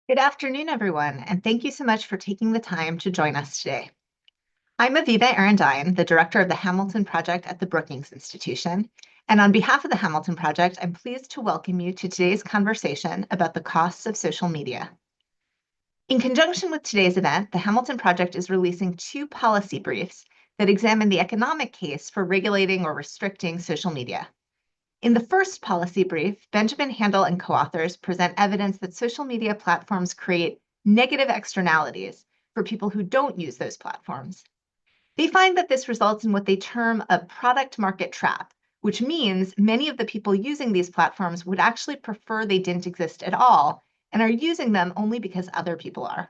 Good afternoon, everyone, and thank you so much for taking the time to join us today. I'm Aviva Arendine, the director of the Hamilton Project at the Brookings Institution. And on behalf of the Hamilton Project, I'm pleased to welcome you to today's conversation about the costs of social media. In conjunction with today's event, the Hamilton Project is releasing two policy briefs that examine the economic case for regulating or restricting social media. In the first policy brief, Benjamin Handel and co-authors present evidence that social media platforms create negative externalities for people who don't use those platforms. They find that this results in what they term a product market trap, which means many of the people using these platforms would actually prefer they didn't exist at all and are using them only because other people are.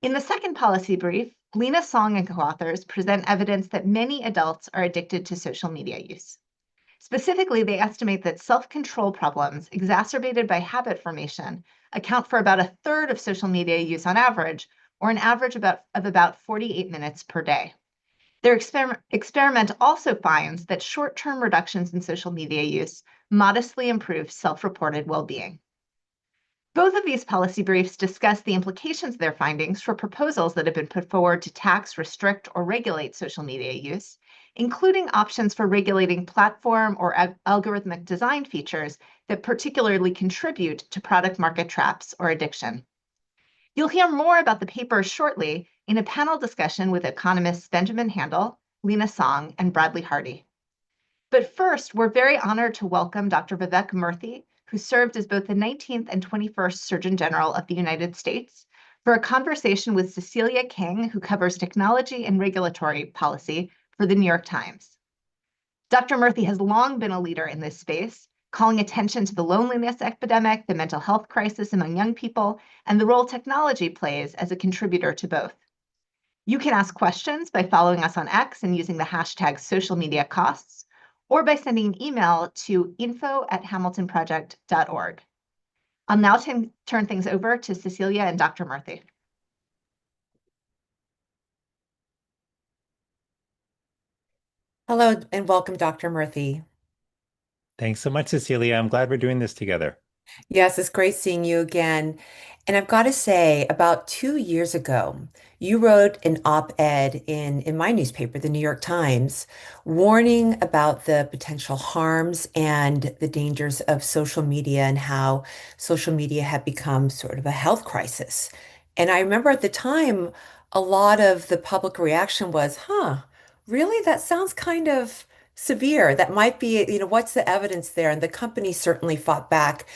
In the second policy brief, Lena Song and co-authors present evidence that many adults are addicted to social media use. Specifically, they estimate that self-control problems exacerbated by habit formation account for about a third of social media use on average, or an average of about 48 minutes per day. Their experiment also finds that short-term reductions in social media use modestly improve self-reported well-being. Both of these policy briefs discuss the implications of their findings for proposals that have been put forward to tax, restrict, or regulate social media use, including options for regulating platform or algorithmic design features that particularly contribute to product market traps or addiction. You'll hear more about the papers shortly in a panel discussion with economists Benjamin Handel, Lena Song, and Bradley Hardy. But first, we're very honored to welcome Dr. Vivek Murthy, who served as both the 19th and 21st Surgeon General of the United States, for a conversation with Cecilia King, who covers technology and regulatory policy for the New York Times. Dr. Murthy has long been a leader in this space, calling attention to the loneliness epidemic, the mental health crisis among young people, and the role technology plays as a contributor to both. You can ask questions by following us on X and using the hashtag #socialmediacosts, or by sending an email to info@hamiltonproject.org. I'll now turn things over to Cecilia and Dr. Murthy. Hello and welcome, Dr. Murthy. Thanks so much, Cecilia. I'm glad we're doing this together. Yes, it's great seeing you again. And I've got to say, about 2 years ago, you wrote an op-ed in my newspaper, the New York Times, warning about the potential harms and the dangers of social media and how social media had become sort of a health crisis. And I remember at the time, a lot of the public reaction was, really? That sounds kind of severe. That might be, what's the evidence there? And the company certainly fought back.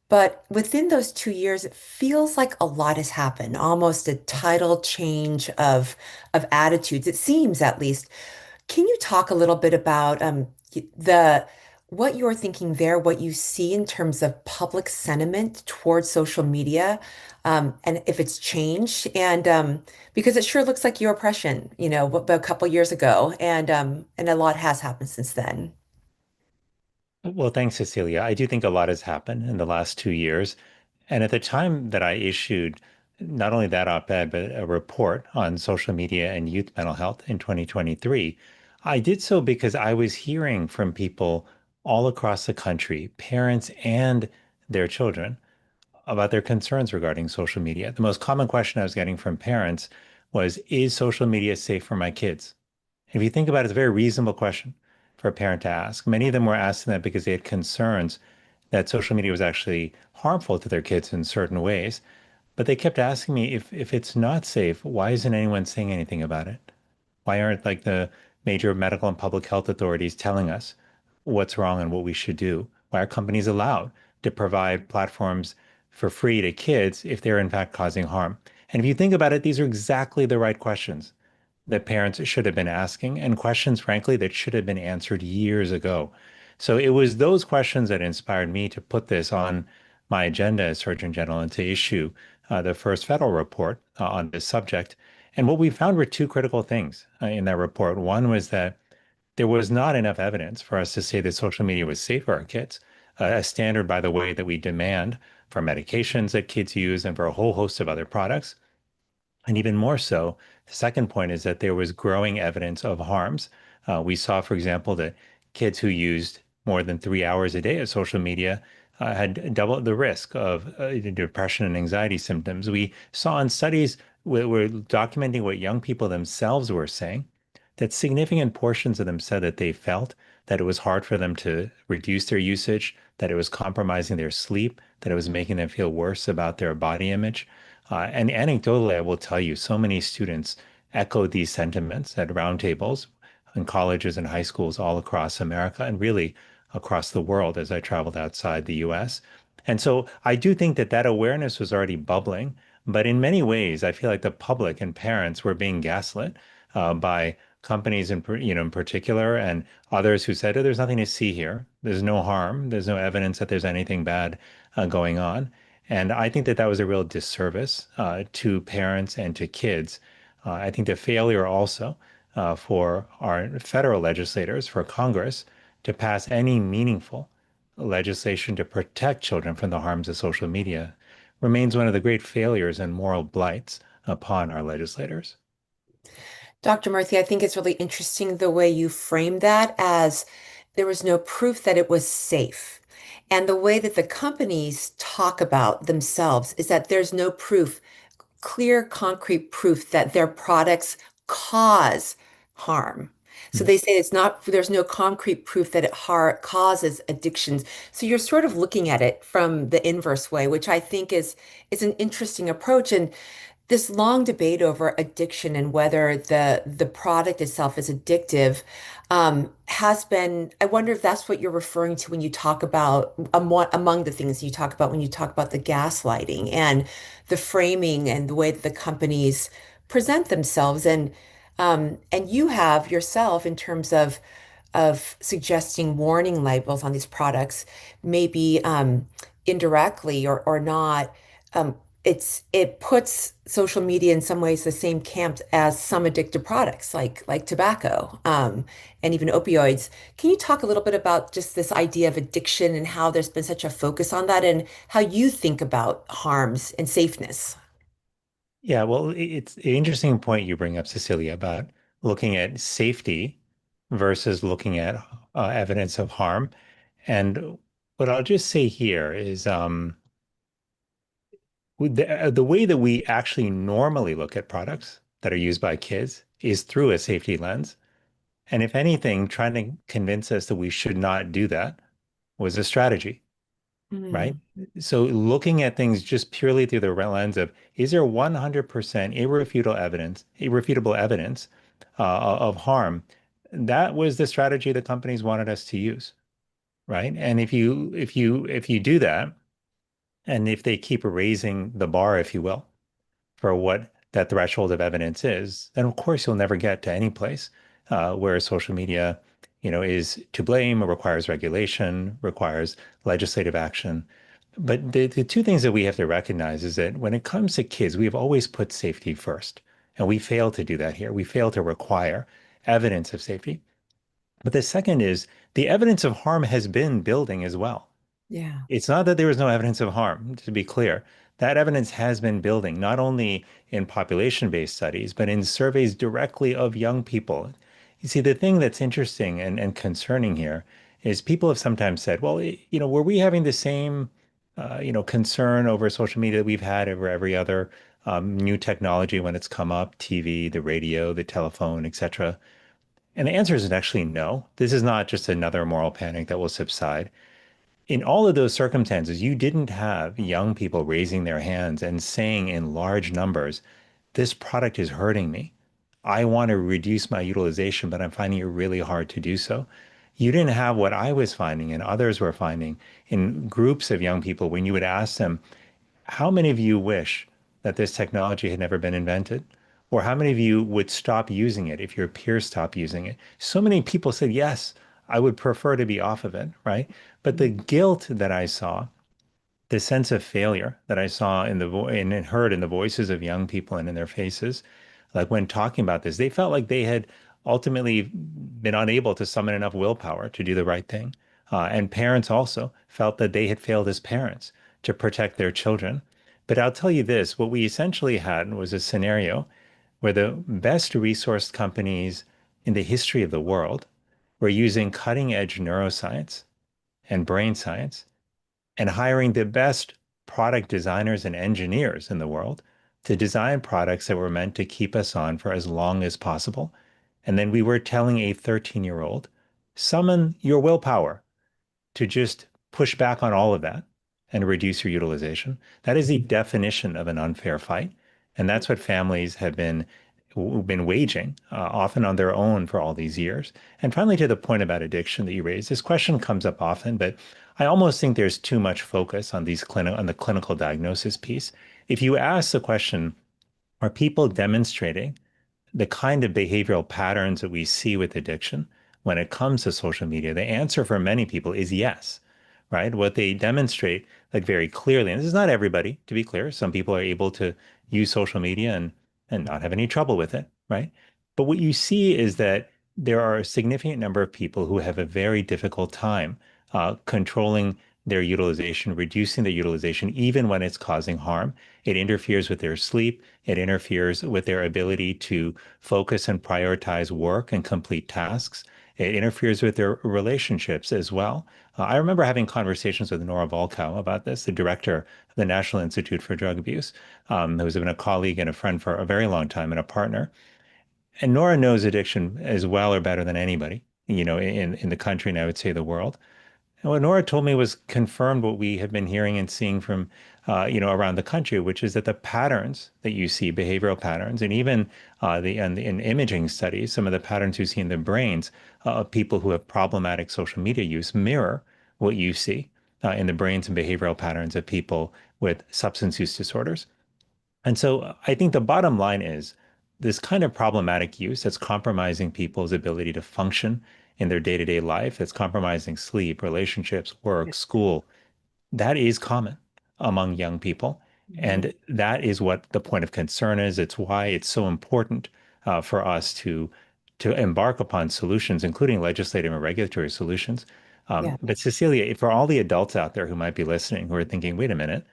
But within those 2 years, it feels like a lot has happened, almost a tidal change of attitudes, it seems at least. Can you talk a little bit about the what you're thinking there, what you see in terms of public sentiment towards social media, and if it's changed? And because it sure looks like your oppression, a couple years ago, and a lot has happened since then. Well, thanks, Cecilia. I do think a lot has happened in the last 2 years. And at the time that I issued not only that op-ed, but a report on social media and youth mental health in 2023, I did so because I was hearing from people all across the country, parents and their children, about their concerns regarding social media. The most common question I was getting from parents was, is social media safe for my kids? If you think about it, it's a very reasonable question for a parent to ask. Many of them were asking that because they had concerns that social media was actually harmful to their kids in certain ways. But they kept asking me, if it's not safe, why isn't anyone saying anything about it? Why aren't like the major medical and public health authorities telling us what's wrong and what we should do? Why are companies allowed to provide platforms for free to kids if they're in fact causing harm? And if you think about it, these are exactly the right questions that parents should have been asking, and questions, frankly, that should have been answered years ago. So it was those questions that inspired me to put this on my agenda as Surgeon General and to issue the first federal report on this subject. And what we found were two critical things in that report. One was that there was not enough evidence for us to say that social media was safe for our kids, a standard, by the way, that we demand for medications that kids use and for a whole host of other products. And even more so, the second point is that there was growing evidence of harms. We saw, for example, that kids who used more than 3 hours a day of social media had double the risk of depression and anxiety symptoms. We saw in studies were documenting what young people themselves were saying, that significant portions of them said that they felt that it was hard for them to reduce their usage, that it was compromising their sleep, that it was making them feel worse about their body image. And anecdotally, I will tell you, so many students echoed these sentiments at roundtables in colleges and high schools all across America and really across the world as I traveled outside the US. And so I do think that that awareness was already bubbling, but in many ways, I feel like the public and parents were being gaslit by companies in particular, and others who said, "Oh, there's nothing to see here. There's no harm. There's no evidence that there's anything bad going on." And I think that that was a real disservice to parents and to kids. I think the failure also for our federal legislators, for Congress, to pass any meaningful legislation to protect children from the harms of social media remains one of the great failures and moral blights upon our legislators. Dr. Murthy, I think it's really interesting the way you frame that as there was no proof that it was safe. And the way that the companies talk about themselves is that there's no proof, clear, concrete proof that their products cause harm. So Mm. they say there's no concrete proof that it causes addictions. So you're sort of looking at it from the inverse way, which I think is an interesting approach. And this long debate over addiction and whether the product itself is addictive has been, I wonder if that's what you're referring to when you talk about among the things you talk about when you talk about the gaslighting and the framing and the way that the companies present themselves. And you have yourself in terms of suggesting warning labels on these products, maybe indirectly or not. Um, it puts social media in some ways the same camp as some addictive products like tobacco and even opioids. Can you talk a little bit about just this idea of addiction and how there's been such a focus on that and how you think about harms and safeness? Yeah, well, it's an interesting point you bring up, Cecilia, about looking at safety versus looking at evidence of harm. And what I'll just say here is the way that we actually normally look at products that are used by kids is through a safety lens. And if anything, trying to convince us that we should not do that was a strategy, right? Mm, So looking at things just purely through the lens of, is there 100% irrefutable evidence of harm? That was the strategy the companies wanted us to use, right? And if you do that, and if they keep raising the bar, if you will, for what that threshold of evidence is, then of course you'll never get to any place where social media, is to blame or requires regulation, requires legislative action. But the two things that we have to recognize is that when it comes to kids, we've always put safety first. And we fail to do that here. We fail to require evidence of safety. But the second is the evidence of harm has been building as well. yeah. It's not that there was no evidence of harm, to be clear. That evidence has been building, not only in population-based studies, but in surveys directly of young people. You see, the thing that's interesting and concerning here is people have sometimes said, well, were we having the same, concern over social media that we've had over every other new technology when it's come up, TV, the radio, the telephone, etc. And the answer is actually no. This is not just another moral panic that will subside. In all of those circumstances, you didn't have young people raising their hands and saying in large numbers, this product is hurting me. I want to reduce my utilization, but I'm finding it really hard to do so. You didn't have what I was finding and others were finding in groups of young people when you would ask them, how many of you wish that this technology had never been invented? Or how many of you would stop using it if your peers stopped using it? So many people said, yes, I would prefer to be off of it, right? But the guilt that I saw, the sense of failure that I saw in the and heard in the voices of young people and in their faces, like when talking about this, they felt like they had ultimately been unable to summon enough willpower to do the right thing. And parents also felt that they had failed as parents to protect their children. But I'll tell you this, what we essentially had was a scenario where the best resourced companies in the history of the world were using cutting edge neuroscience and brain science and hiring the best product designers and engineers in the world to design products that were meant to keep us on for as long as possible. And then we were telling a 13-year-old, summon your willpower to just push back on all of that and reduce your utilization. That is the definition of an unfair fight. And that's what families have been waging, often on their own for all these years. And finally, to the point about addiction that you raised, this question comes up often, but I almost think there's too much focus on on the clinical diagnosis piece. If you ask the question, are people demonstrating the kind of behavioral patterns that we see with addiction when it comes to social media? The answer for many people is yes, right? What they demonstrate, like very clearly, and this is not everybody, to be clear, some people are able to use social media and not have any trouble with it, right? But what you see is that there are a significant number of people who have a very difficult time controlling their utilization, reducing their utilization, even when it's causing harm. It interferes with their sleep. It interferes with their ability to focus and prioritize work and complete tasks. It interferes with their relationships as well. I remember having conversations with Nora Volkow about this, the director of the National Institute for Drug Abuse, who has been a colleague and a friend for a very long time and a partner. And Nora knows addiction as well or better than anybody, in the country and I would say the world. And what Nora told me was confirmed what we have been hearing and seeing from, around the country, which is that the patterns that you see, behavioral patterns, and even in imaging studies, some of the patterns you see in the brains of people who have problematic social media use mirror what you see in the brains and behavioral patterns of people with substance use disorders. And so I think the bottom line is this kind of problematic use that's compromising people's ability to function in their day-to-day life, that's compromising sleep, relationships, work, school, that is common among young people. Mhm. And that is what the point of concern is. It's why it's so important for us to embark upon solutions, including legislative and regulatory solutions. Yeah. But Cecilia, for all the adults out there who might be listening, who are thinking, wait a minute,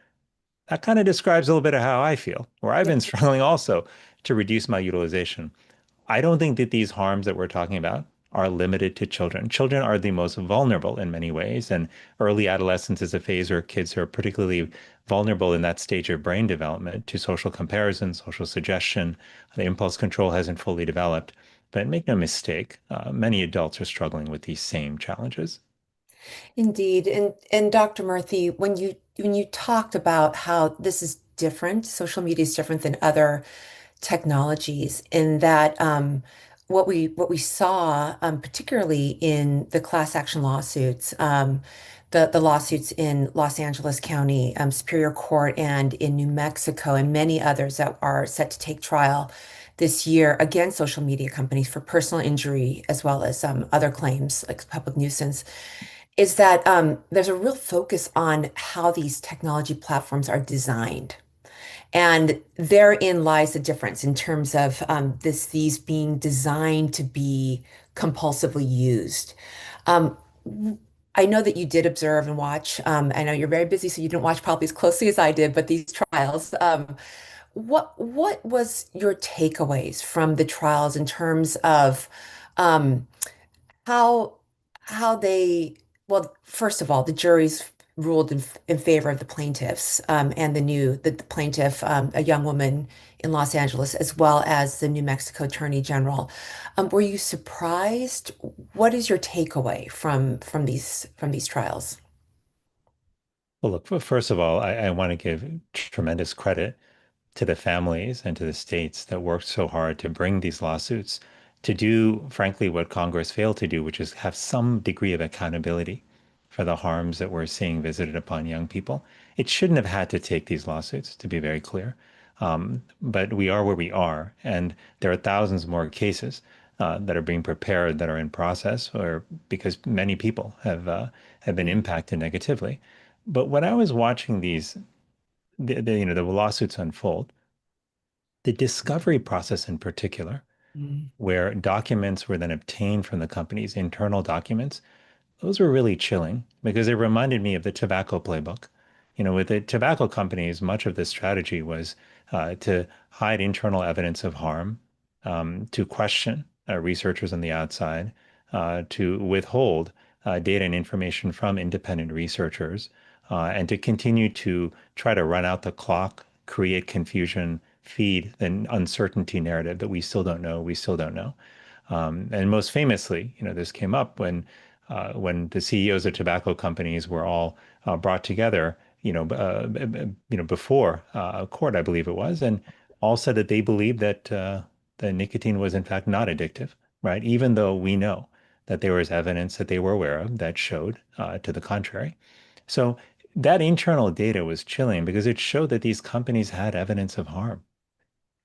that kind of describes a little bit of how I feel, where I've been struggling also to reduce my utilization. I don't think that these harms that we're talking about are limited to children. Children are the most vulnerable in many ways, and early adolescence is a phase where kids are particularly vulnerable in that stage of brain development to social comparison, social suggestion. The impulse control hasn't fully developed. But make no mistake, many adults are struggling with these same challenges. Indeed. And Dr. Murthy, when you talked about how this is different, social media is different than other technologies, in that what we saw, particularly in the class action lawsuits, the lawsuits in Los Angeles County Superior Court and in New Mexico and many others that are set to take trial this year against social media companies for personal injury as well as other claims like public nuisance, is that there's a real focus on how these technology platforms are designed. And therein lies the difference in terms of these being designed to be compulsively used. Um, I know that you did observe and watch. I know you're very busy, so you didn't watch probably as closely as I did, but these trials. What was your takeaways from the trials in terms of um, how how they, well, first of all, the juries ruled in favor of the plaintiffs, and the plaintiff, a young woman in Los Angeles, as well as the New Mexico Attorney General. Were you surprised? What is your takeaway from these trials? Well, look, first of all, I want to give tremendous credit to the families and to the states that worked so hard to bring these lawsuits to do, frankly, what Congress failed to do, which is have some degree of accountability for the harms that we're seeing visited upon young people. It shouldn't have had to take these lawsuits, to be very clear. But we are where we are, and there are thousands more cases that are being prepared that are in process, or because many people have been impacted negatively. But when I was watching the lawsuits unfold, the discovery process in particular, Mm. where documents were then obtained from the company's internal documents, those were really chilling because it reminded me of the tobacco playbook. With the tobacco companies, much of the strategy was to hide internal evidence of harm, to question researchers on the outside, to withhold data and information from independent researchers, and to continue to try to run out the clock, create confusion, feed an uncertainty narrative that we still don't know, we still don't know. And most famously, this came up when the CEOs of tobacco companies were all brought together, before court, I believe it was, and all said that they believed that the nicotine was in fact not addictive, right? Even though we know that there was evidence that they were aware of that showed to the contrary. So that internal data was chilling because it showed that these companies had evidence of harm.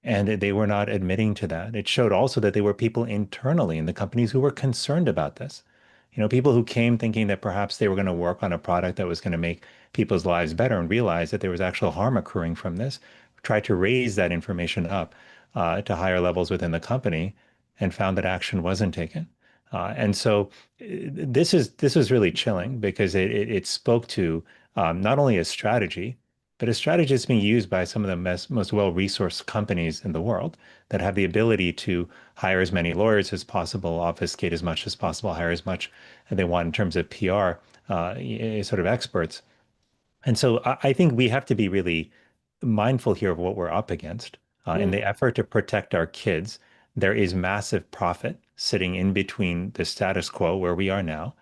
And they were not admitting to that. It showed also that there were people internally in the companies who were concerned about this. People who came thinking that perhaps they were going to work on a product that was going to make people's lives better and realized that there was actual harm accruing from this, tried to raise that information up to higher levels within the company and found that action wasn't taken. And so this was really chilling because it spoke to not only a strategy, but a strategy that's being used by some of the most well-resourced companies in the world that have the ability to hire as many lawyers as possible, obfuscate as much as possible, hire as much as they want in terms of PR, sort of experts. And so I think we have to be really mindful here of what we're up against. In the effort to protect our kids, there is massive profit sitting in between the status quo where we are now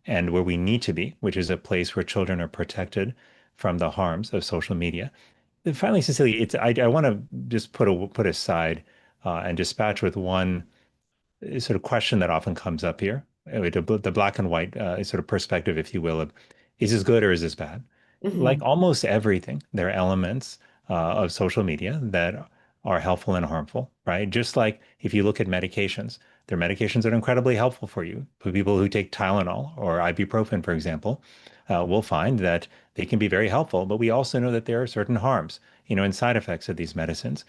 and where we need to be, which is a place where children are protected from the harms of social media. And finally, Cecilia, I want to just put aside and dispatch with one sort of question that often comes up here, the black and white sort of perspective, if you will, of is this good or is this bad? Hmm. Like almost everything, there are elements of social media that are helpful and harmful, right? Just like if you look at medications, there are medications that are incredibly helpful for you. For people who take Tylenol or ibuprofen, for example, we'll find that they can be very helpful, but we also know that there are certain harms, and side effects of these medicines.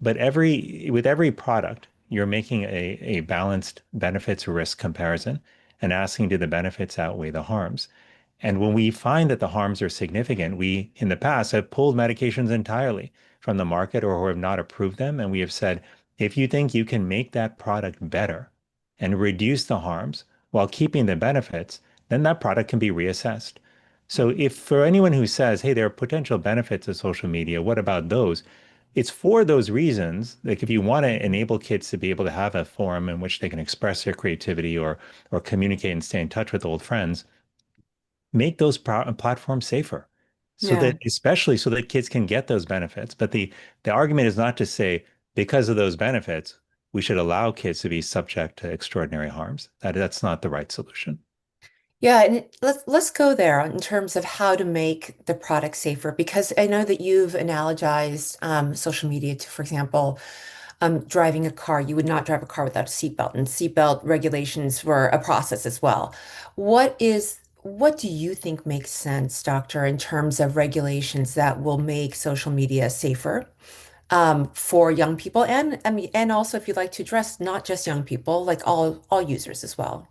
But with every product, you're making a balanced benefits risk comparison and asking, do the benefits outweigh the harms? And when we find that the harms are significant, we in the past have pulled medications entirely from the market or have not approved them. And we have said, if you think you can make that product better and reduce the harms while keeping the benefits, then that product can be reassessed. So if for anyone who says, hey, there are potential benefits of social media, what about those? It's for those reasons, like if you want to enable kids to be able to have a forum in which they can express their creativity or communicate and stay in touch with old friends, make those platforms safer so Yeah. that especially so that kids can get those benefits. But the argument is not to say because of those benefits, we should allow kids to be subject to extraordinary harms. That's not the right solution. Yeah, and let's go there in terms of how to make the product safer, because I know that you've analogized social media to, for example, driving a car. You would not drive a car without a seatbelt, and seatbelt regulations were a process as well. What do you think makes sense, Doctor, in terms of regulations that will make social media safer for young people, and I mean, and also if you'd like to address not just young people, like all users as well.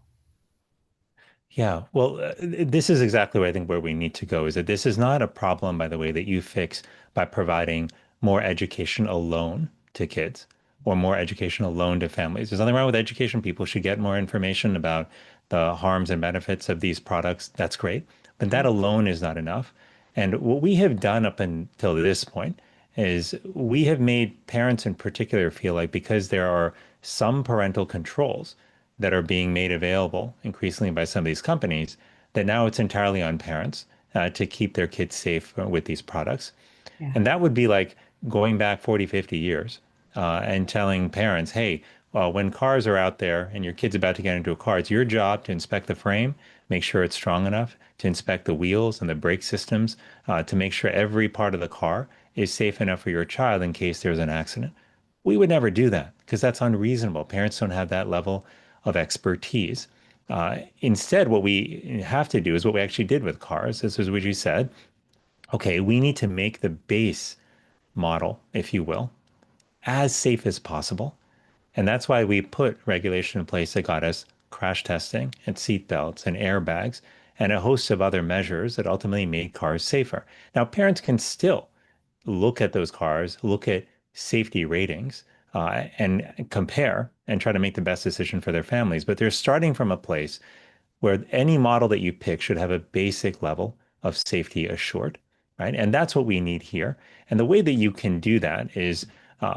Yeah, well, this is exactly where I think where we need to go is that this is not a problem, by the way, that you fix by providing more education alone to kids or more education alone to families. There's nothing wrong with education. People should get more information about the harms and benefits of these products. That's great. But that alone is not enough. And what we have done up until this point is we have made parents in particular feel like because there are some parental controls that are being made available increasingly by some of these companies, that now it's entirely on parents to keep their kids safe with these products. Yeah. And that would be like going back 40, 50 years and telling parents, hey, well, when cars are out there and your kid's about to get into a car, it's your job to inspect the frame, make sure it's strong enough, to inspect the wheels and the brake systems, to make sure every part of the car is safe enough for your child in case there's an accident. We would never do that because that's unreasonable. Parents don't have that level of expertise. Instead, what we have to do is what we actually did with cars. This is what you said. Okay, we need to make the base model, if you will, as safe as possible. And that's why we put regulation in place that got us crash testing and seat belts and airbags and a host of other measures that ultimately made cars safer. Now, parents can still look at those cars, look at safety ratings, and compare and try to make the best decision for their families. But they're starting from a place where any model that you pick should have a basic level of safety assured, right? And that's what we need here. And the way that you can do that is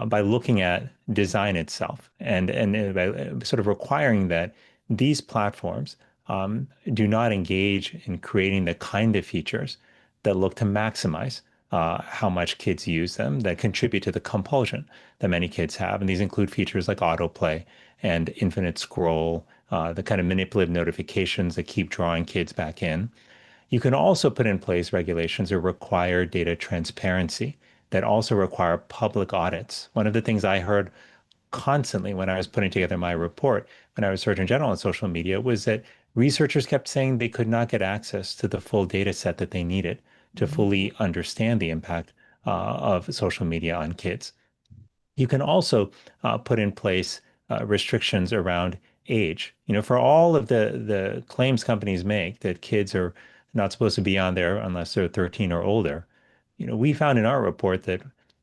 by looking at design itself and by sort of requiring that these platforms do not engage in creating the kind of features that look to maximize how much kids use them that contribute to the compulsion that many kids have. And these include features like autoplay and infinite scroll, the kind of manipulative notifications that keep drawing kids back in. You can also put in place regulations that require data transparency, that also require public audits. One of the things I heard constantly when I was putting together my report, when I was Surgeon General on social media, was that researchers kept saying they could not get access to the full data set that they needed to fully understand the impact of social media on kids. You can also put in place restrictions around age. For all of the claims companies make that kids are not supposed to be on there unless they're 13 or older, we found in our report that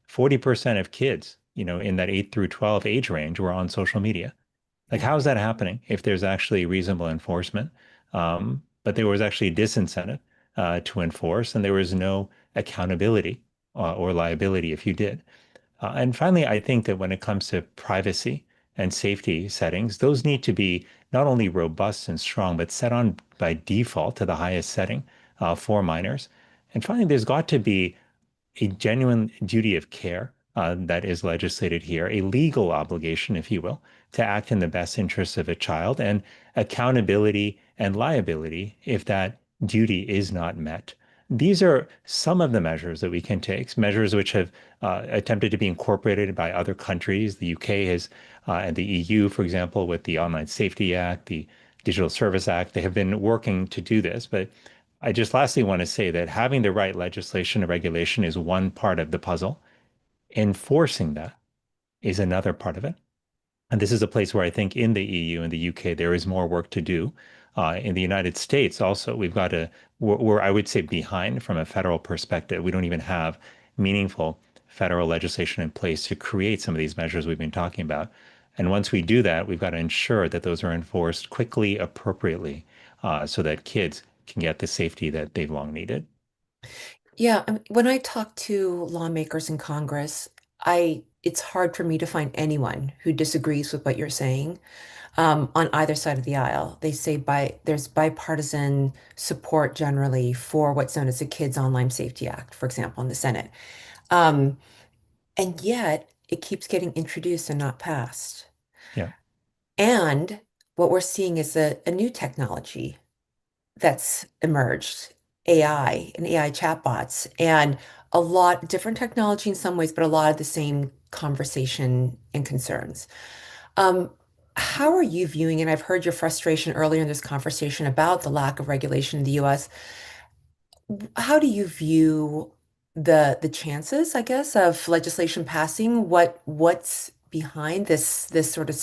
40% of kids, in that 8 through 12 age range were on social media. Like, Yeah. how is that happening if there's actually reasonable enforcement? But there was actually a disincentive to enforce, and there was no accountability or liability if you did. And finally, I think that when it comes to privacy and safety settings, those need to be not only robust and strong, but set on by default to the highest setting for minors. And finally, there's got to be a genuine duty of care that is legislated here, a legal obligation, if you will, to act in the best interests of a child, and accountability and liability if that duty is not met. These are some of the measures that we can take, measures which have attempted to be incorporated by other countries. The UK has, and the EU, for example, with the Online Safety Act, the Digital Service Act, they have been working to do this. But I just lastly want to say that having the right legislation and regulation is one part of the puzzle. Enforcing that is another part of it. And this is a place where I think in the EU and the UK, there is more work to do. In the United States, also, we're, I would say, behind from a federal perspective. We don't even have meaningful federal legislation in place to create some of these measures we've been talking about. And once we do that, we've got to ensure that those are enforced quickly, appropriately, so that kids can get the safety that they've long needed. Yeah, when I talk to lawmakers in Congress, it's hard for me to find anyone who disagrees with what you're saying, on either side of the aisle. They say there's bipartisan support generally for what's known as the Kids Online Safety Act, for example, in the Senate. Um, and yet it keeps getting introduced and not passed. Yeah. And what we're seeing is a new technology that's emerged, AI and AI chatbots, and a lot different technology in some ways, but a lot of the same conversation and concerns. Um, how are you viewing, and I've heard your frustration earlier in this conversation about the lack of regulation in the US. How do you view the chances, I guess, of legislation passing? What's behind this sort of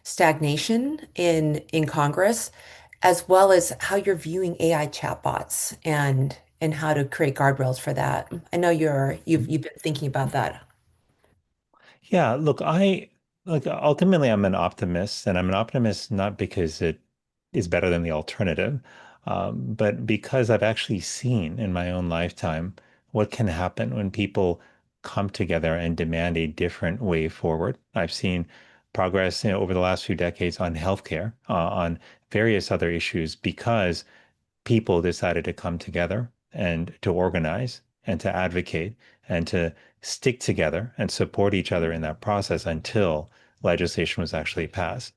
stagnation in Congress, as well as how you're viewing AI chatbots and how to create guardrails for that? I know you've been thinking about that. Yeah, look, I like ultimately I'm an optimist, and I'm an optimist not because it is better than the alternative, but because I've actually seen in my own lifetime what can happen when people come together and demand a different way forward. I've seen progress, over the last few decades on healthcare, on various other issues, because people decided to come together and to organize and to advocate and to stick together and support each other in that process until legislation was actually passed.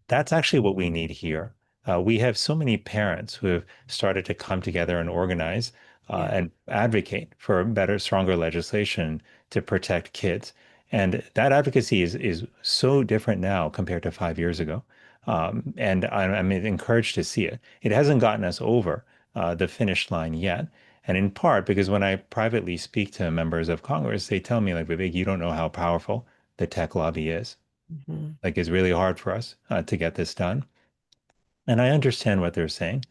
That's actually what we need here. We have so many parents who have started to come together and organize Yeah. and advocate for better, stronger legislation to protect kids. And that advocacy is so different now compared to 5 years ago. And I'm encouraged to see it. It hasn't gotten us over the finish line yet. And in part because when I privately speak to members of Congress, they tell me, like, Vivek, you don't know how powerful the tech lobby is. Mhm. Like, it's really hard for us to get this done. And I understand what they're saying.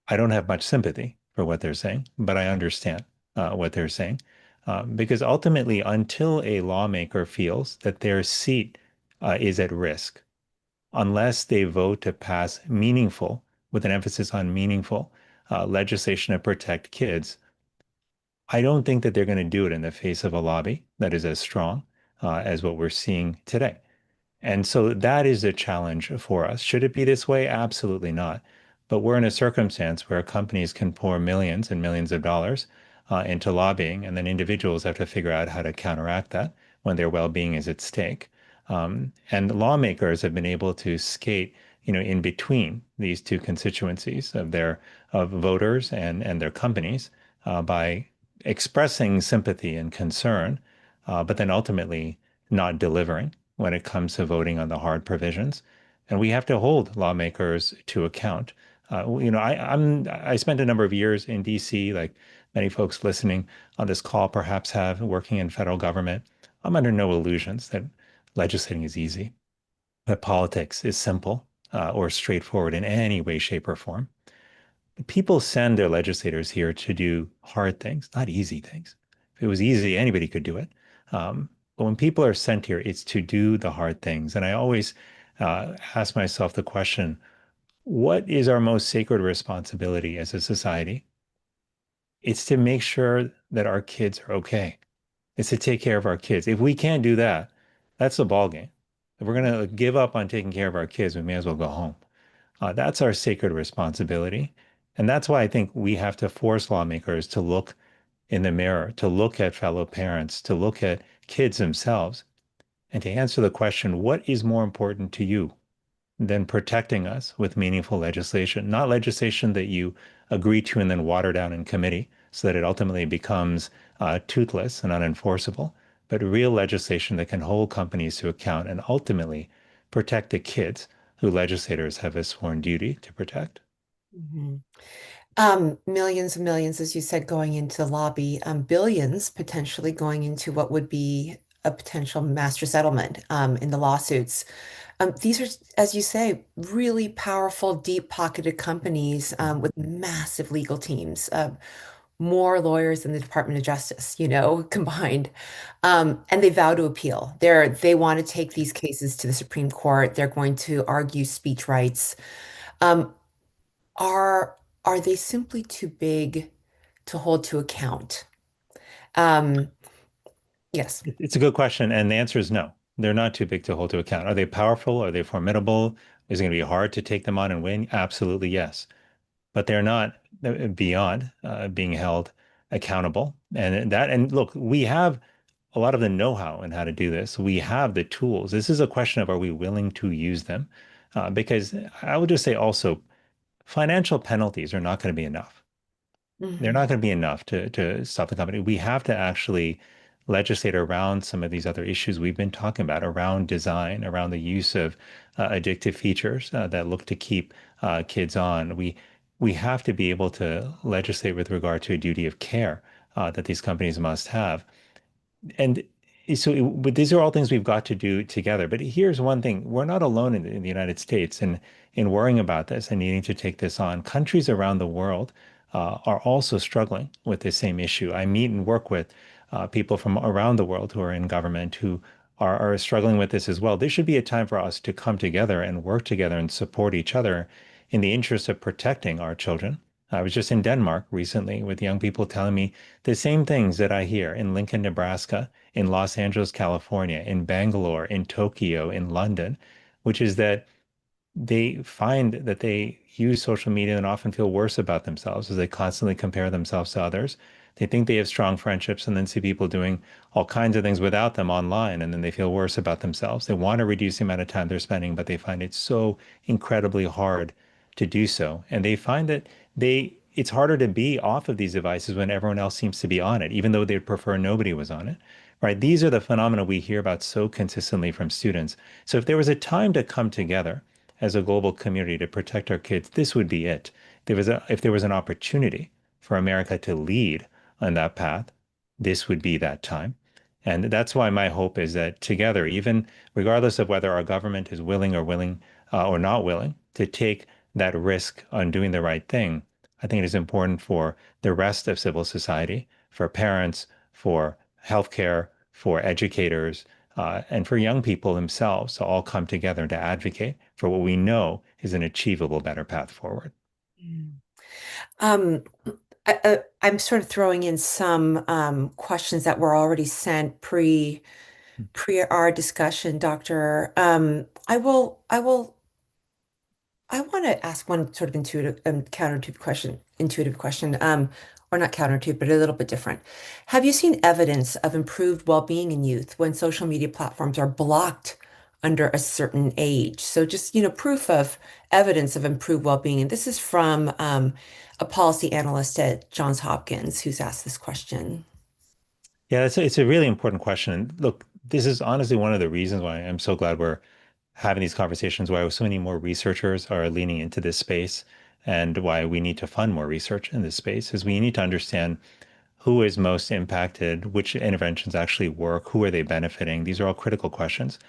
I don't have much sympathy for what they're saying, but I understand what they're saying. Because ultimately, until a lawmaker feels that their seat is at risk, unless they vote to pass meaningful, with an emphasis on meaningful, legislation to protect kids, I don't think that they're going to do it in the face of a lobby that is as strong as what we're seeing today. And so that is a challenge for us. Should it be this way? Absolutely not. But we're in a circumstance where companies can pour millions and millions of dollars into lobbying, and then individuals have to figure out how to counteract that when their well-being is at stake. And lawmakers have been able to skate, in between these two constituencies of voters and their companies by expressing sympathy and concern, but then ultimately not delivering when it comes to voting on the hard provisions. And we have to hold lawmakers to account. I spent a number of years in DC, like many folks listening on this call perhaps have, working in federal government. I'm under no illusions that legislating is easy, that politics is simple or straightforward in any way, shape, or form. People send their legislators here to do hard things, not easy things. If it was easy, anybody could do it. But when people are sent here, it's to do the hard things. And I always ask myself the question, what is our most sacred responsibility as a society? It's to make sure that our kids are okay. It's to take care of our kids. If we can't do that, that's the ball game. If we're going to give up on taking care of our kids, we may as well go home. That's our sacred responsibility. And that's why I think we have to force lawmakers to look in the mirror, to look at fellow parents, to look at kids themselves, and to answer the question, what is more important to you than protecting us with meaningful legislation? Not legislation that you agree to and then water down in committee so that it ultimately becomes toothless and unenforceable, but real legislation that can hold companies to account and ultimately protect the kids who legislators have a sworn duty to protect. Mhm. Millions and millions, as you said, going into the lobby, billions potentially going into what would be a potential master settlement in the lawsuits. These are, as you say, really powerful, deep-pocketed companies with massive legal teams, more lawyers than the Department of Justice, combined. And they vow to appeal. They want to take these cases to the Supreme Court. They're going to argue speech rights. Um, are are they simply too big to hold to account? Um, yes. It's a good question, and the answer is no. They're not too big to hold to account. Are they powerful? Are they formidable? Is it going to be hard to take them on and win? Absolutely, yes. But they're not beyond being held accountable. And look, we have a lot of the know-how in how to do this. We have the tools. This is a question of are we willing to use them? Because I would just say also, financial penalties are not going to be enough. They're Mhm. not going to be enough to stop the company. We have to actually legislate around some of these other issues we've been talking about, around design, around the use of addictive features that look to keep kids on. We have to be able to legislate with regard to a duty of care that these companies must have. And but these are all things we've got to do together. But here's one thing: we're not alone in the United States in worrying about this and needing to take this on. Countries around the world are also struggling with the same issue. I meet and work with people from around the world who are in government who are struggling with this as well. This should be a time for us to come together and work together and support each other in the interest of protecting our children. I was just in Denmark recently with young people telling me the same things that I hear in Lincoln, Nebraska, in Los Angeles, California, in Bangalore, in Tokyo, in London, which is that they find that they use social media and often feel worse about themselves as they constantly compare themselves to others. They think they have strong friendships and then see people doing all kinds of things without them online, and then they feel worse about themselves. They want to reduce the amount of time they're spending, but they find it so incredibly hard to do so. And they find that it's harder to be off of these devices when everyone else seems to be on it, even though they'd prefer nobody was on it. Right? These are the phenomena we hear about so consistently from students. So if there was a time to come together as a global community to protect our kids, this would be it. If there was an opportunity for America to lead on that path, this would be that time. And that's why my hope is that together, even regardless of whether our government is willing or not willing to take that risk on doing the right thing, I think it is important for the rest of civil society, for parents, for healthcare, for educators, and for young people themselves to all come together to advocate for what we know is an achievable better path forward. Mm. Um, I'm sort of throwing in some questions that were already sent pre our discussion, Doctor. I want to ask one sort of intuitive question, or not counterintuitive, but a little bit different. Have you seen evidence of improved well-being in youth when social media platforms are blocked under a certain age? So just, proof of evidence of improved well-being. And this is from a policy analyst at Johns Hopkins who's asked this question. Yeah, it's a really important question. And look, this is honestly one of the reasons why I'm so glad we're having these conversations, why so many more researchers are leaning into this space, and why we need to fund more research in this space, is we need to understand who is most impacted, which interventions actually work, who are they benefiting? These are all critical questions.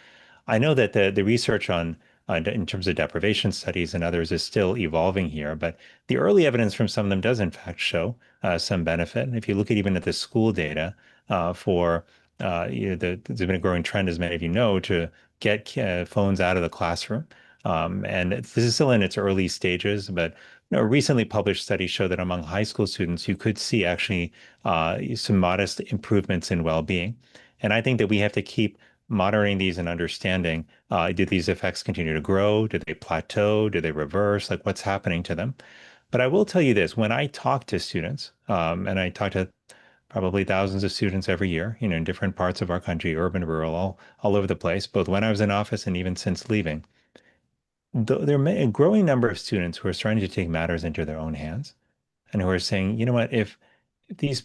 I know that the research on in terms of deprivation studies and others is still evolving here, but the early evidence from some of them does in fact show some benefit. And if you look at even at the school data for there's been a growing trend, as many of you know, to get phones out of the classroom. And this is still in its early stages, but recently published studies show that among high school students, you could see actually some modest improvements in well-being. And I think that we have to keep monitoring these and understanding, do these effects continue to grow? Do they plateau? Do they reverse? Like what's happening to them? But I will tell you this, when I talk to students, and I talk to probably thousands of students every year, in different parts of our country, urban, rural, all over the place, both when I was in office and even since leaving, there are a growing number of students who are starting to take matters into their own hands and who are saying, you know what, if nothing's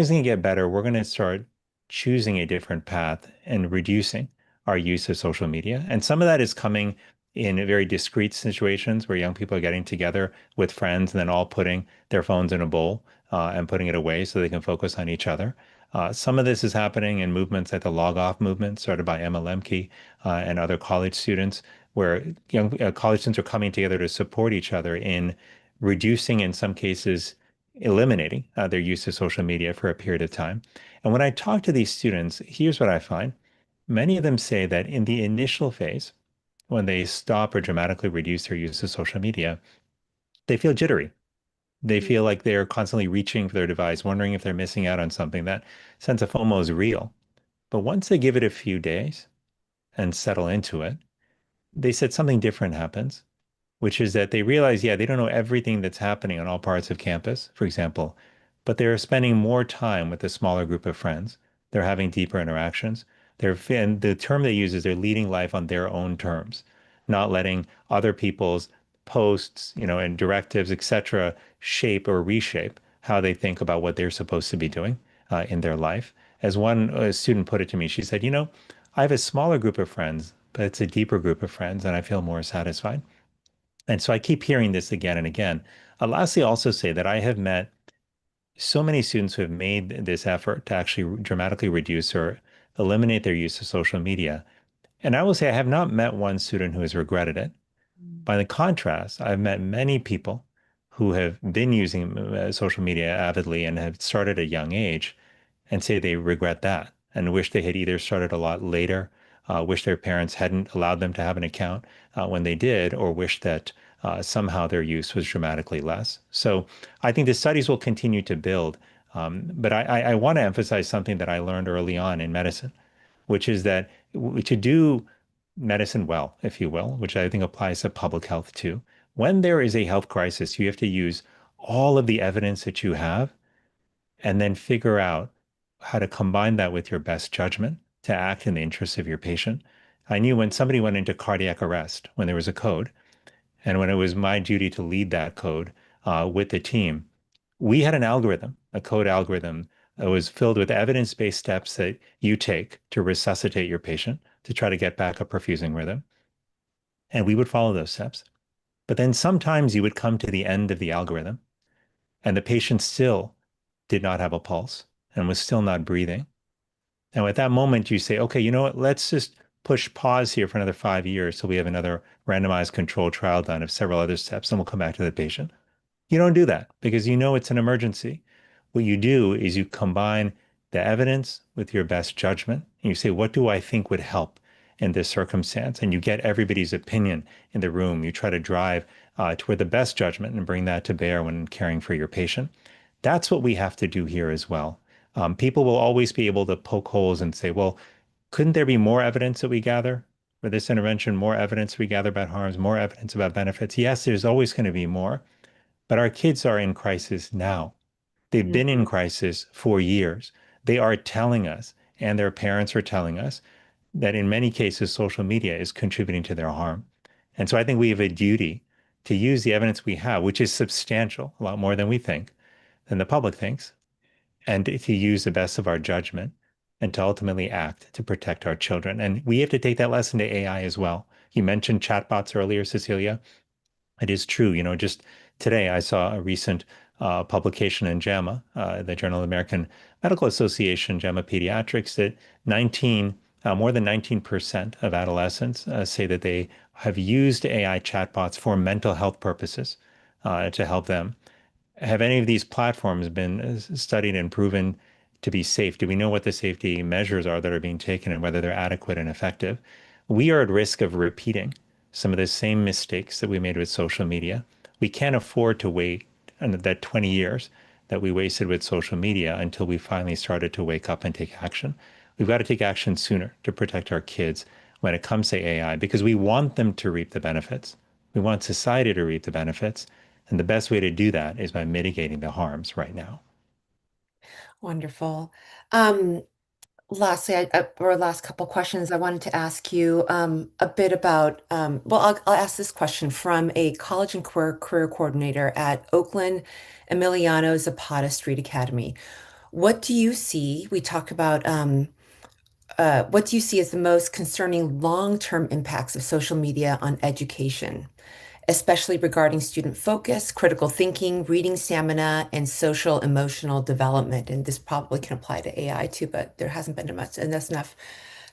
going to get better, we're going to start choosing a different path and reducing our use of social media. And some of that is coming in very discrete situations where young people are getting together with friends and then all putting their phones in a bowl and putting it away so they can focus on each other. Some of this is happening in movements like the Log Off movement, started by Emma Lemke and other college students, where young college students are coming together to support each other in reducing, in some cases, eliminating their use of social media for a period of time. And when I talk to these students, here's what I find. Many of them say that in the initial phase, when they stop or dramatically reduce their use of social media, they feel jittery. They feel like they're constantly reaching for their device, wondering if they're missing out on something. That sense of FOMO is real. But once they give it a few days and settle into it, they said something different happens, which is that they realize, yeah, they don't know everything that's happening on all parts of campus, for example, but they're spending more time with a smaller group of friends. They're having deeper interactions. And the term they use is they're leading life on their own terms, not letting other people's posts, and directives, etc., shape or reshape how they think about what they're supposed to be doing in their life. As one student put it to me, she said, I have a smaller group of friends, but it's a deeper group of friends, and I feel more satisfied. And so I keep hearing this again and again. I'll lastly also say that I have met so many students who have made this effort to actually dramatically reduce or eliminate their use of social media. And I will say I have not met one student who has regretted it. By the contrast, I've met many people who have been using social media avidly and have started at a young age and say they regret that and wish they had either started a lot later, wish their parents hadn't allowed them to have an account when they did, or wish that somehow their use was dramatically less. So I think the studies will continue to build. But I want to emphasize something that I learned early on in medicine, which is that to do medicine well, if you will, which I think applies to public health too, when there is a health crisis, you have to use all of the evidence that you have and then figure out how to combine that with your best judgment to act in the interests of your patient. I knew when somebody went into cardiac arrest, when there was a code, and when it was my duty to lead that code with the team, we had an algorithm, a code algorithm that was filled with evidence-based steps that you take to resuscitate your patient to try to get back a perfusing rhythm. And we would follow those steps. But then sometimes you would come to the end of the algorithm and the patient still did not have a pulse and was still not breathing. Now, at that moment, you say, okay, you know what? Let's just push pause here for another 5 years so we have another randomized controlled trial done of several other steps, and we'll come back to the patient. You don't do that because you know it's an emergency. What you do is you combine the evidence with your best judgment, and you say, what do I think would help in this circumstance? And you get everybody's opinion in the room. You try to drive toward the best judgment and bring that to bear when caring for your patient. That's what we have to do here as well. People will always be able to poke holes and say, well, couldn't there be more evidence that we gather for this intervention, more evidence we gather about harms, more evidence about benefits? Yes, there's always going to be more, but our kids are in crisis now. They've been in crisis for years. They are telling us, and their parents are telling us, that in many cases, social media is contributing to their harm. And so I think we have a duty to use the evidence we have, which is substantial, a lot more than we think, than the public thinks, and to use the best of our judgment and to ultimately act to protect our children. And we have to take that lesson to AI as well. You mentioned chatbots earlier, Cecilia. It is true. Just today I saw a recent publication in JAMA, the Journal of the American Medical Association, JAMA Pediatrics, that more than 19% of adolescents say that they have used AI chatbots for mental health purposes to help them. Have any of these platforms been studied and proven to be safe? Do we know what the safety measures are that are being taken and whether they're adequate and effective? We are at risk of repeating some of the same mistakes that we made with social media. We can't afford to wait that 20 years that we wasted with social media until we finally started to wake up and take action. We've got to take action sooner to protect our kids when it comes to AI because we want them to reap the benefits. We want society to reap the benefits. And the best way to do that is by mitigating the harms right now. Wonderful. Lastly, or last couple questions, I wanted to ask you a bit about, well, I'll ask this question from a college and career coordinator at Oakland Emiliano Zapata Street Academy. What do you see? We talked about what do you see as the most concerning long-term impacts of social media on education, especially regarding student focus, critical thinking, reading stamina, and social emotional development? And this probably can apply to AI too, but there hasn't been enough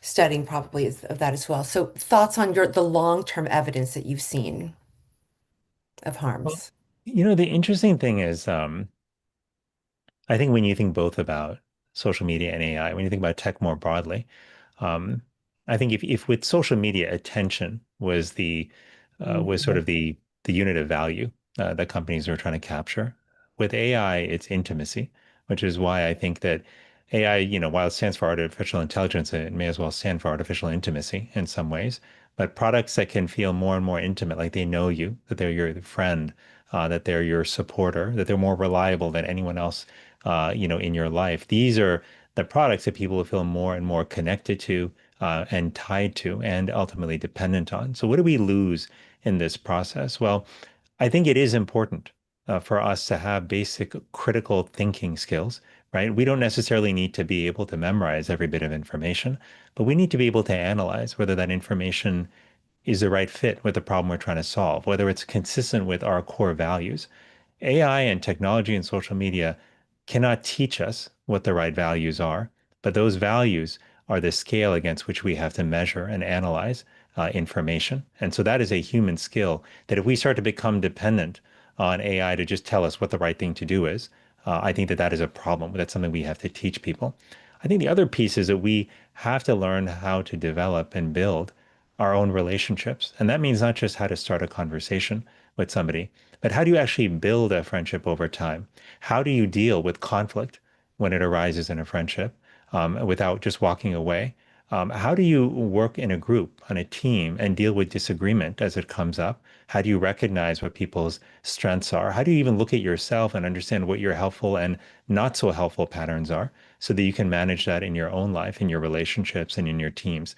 studying probably of that as well. So thoughts on the long-term evidence that you've seen of Well, harms? the interesting thing is, I think when you think both about social media and AI, when you think about tech more broadly, um, I think if with social media, attention was sort of the unit of value that companies are trying to capture. With AI, it's intimacy, which is why I think that AI, while it stands for artificial intelligence, it may as well stand for artificial intimacy in some ways. But products that can feel more and more intimate, like they know you, that they're your friend, that they're your supporter, that they're more reliable than anyone else, in your life. These are the products that people will feel more and more connected to and tied to and ultimately dependent on. So what do we lose in this process? Well, I think it is important for us to have basic critical thinking skills, right? We don't necessarily need to be able to memorize every bit of information, but we need to be able to analyze whether that information is the right fit with the problem we're trying to solve, whether it's consistent with our core values. AI and technology and social media cannot teach us what the right values are, but those values are the scale against which we have to measure and analyze information. And so that is a human skill that if we start to become dependent on AI to just tell us what the right thing to do is, I think that that is a problem. That's something we have to teach people. I think the other piece is that we have to learn how to develop and build our own relationships. And that means not just how to start a conversation with somebody, but how do you actually build a friendship over time? How do you deal with conflict when it arises in a friendship without just walking away? How do you work in a group, on a team, and deal with disagreement as it comes up? How do you recognize what people's strengths are? How do you even look at yourself and understand what your helpful and not so helpful patterns are so that you can manage that in your own life, in your relationships, and in your teams?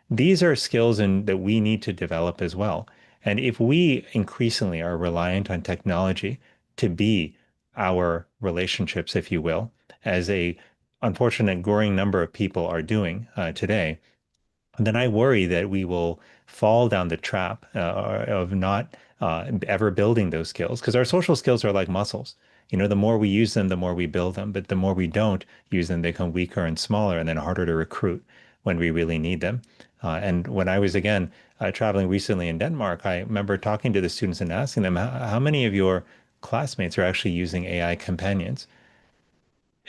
These are skills that we need to develop as well. And if we increasingly are reliant on technology to be our relationships, if you will, as a unfortunate growing number of people are doing today, then I worry that we will fall down the trap of not ever building those skills because our social skills are like muscles. The more we use them, the more we build them. But the more we don't use them, they become weaker and smaller and then harder to recruit when we really need them. And when I was again traveling recently in Denmark, I remember talking to the students and asking them, how many of your classmates are actually using AI companions?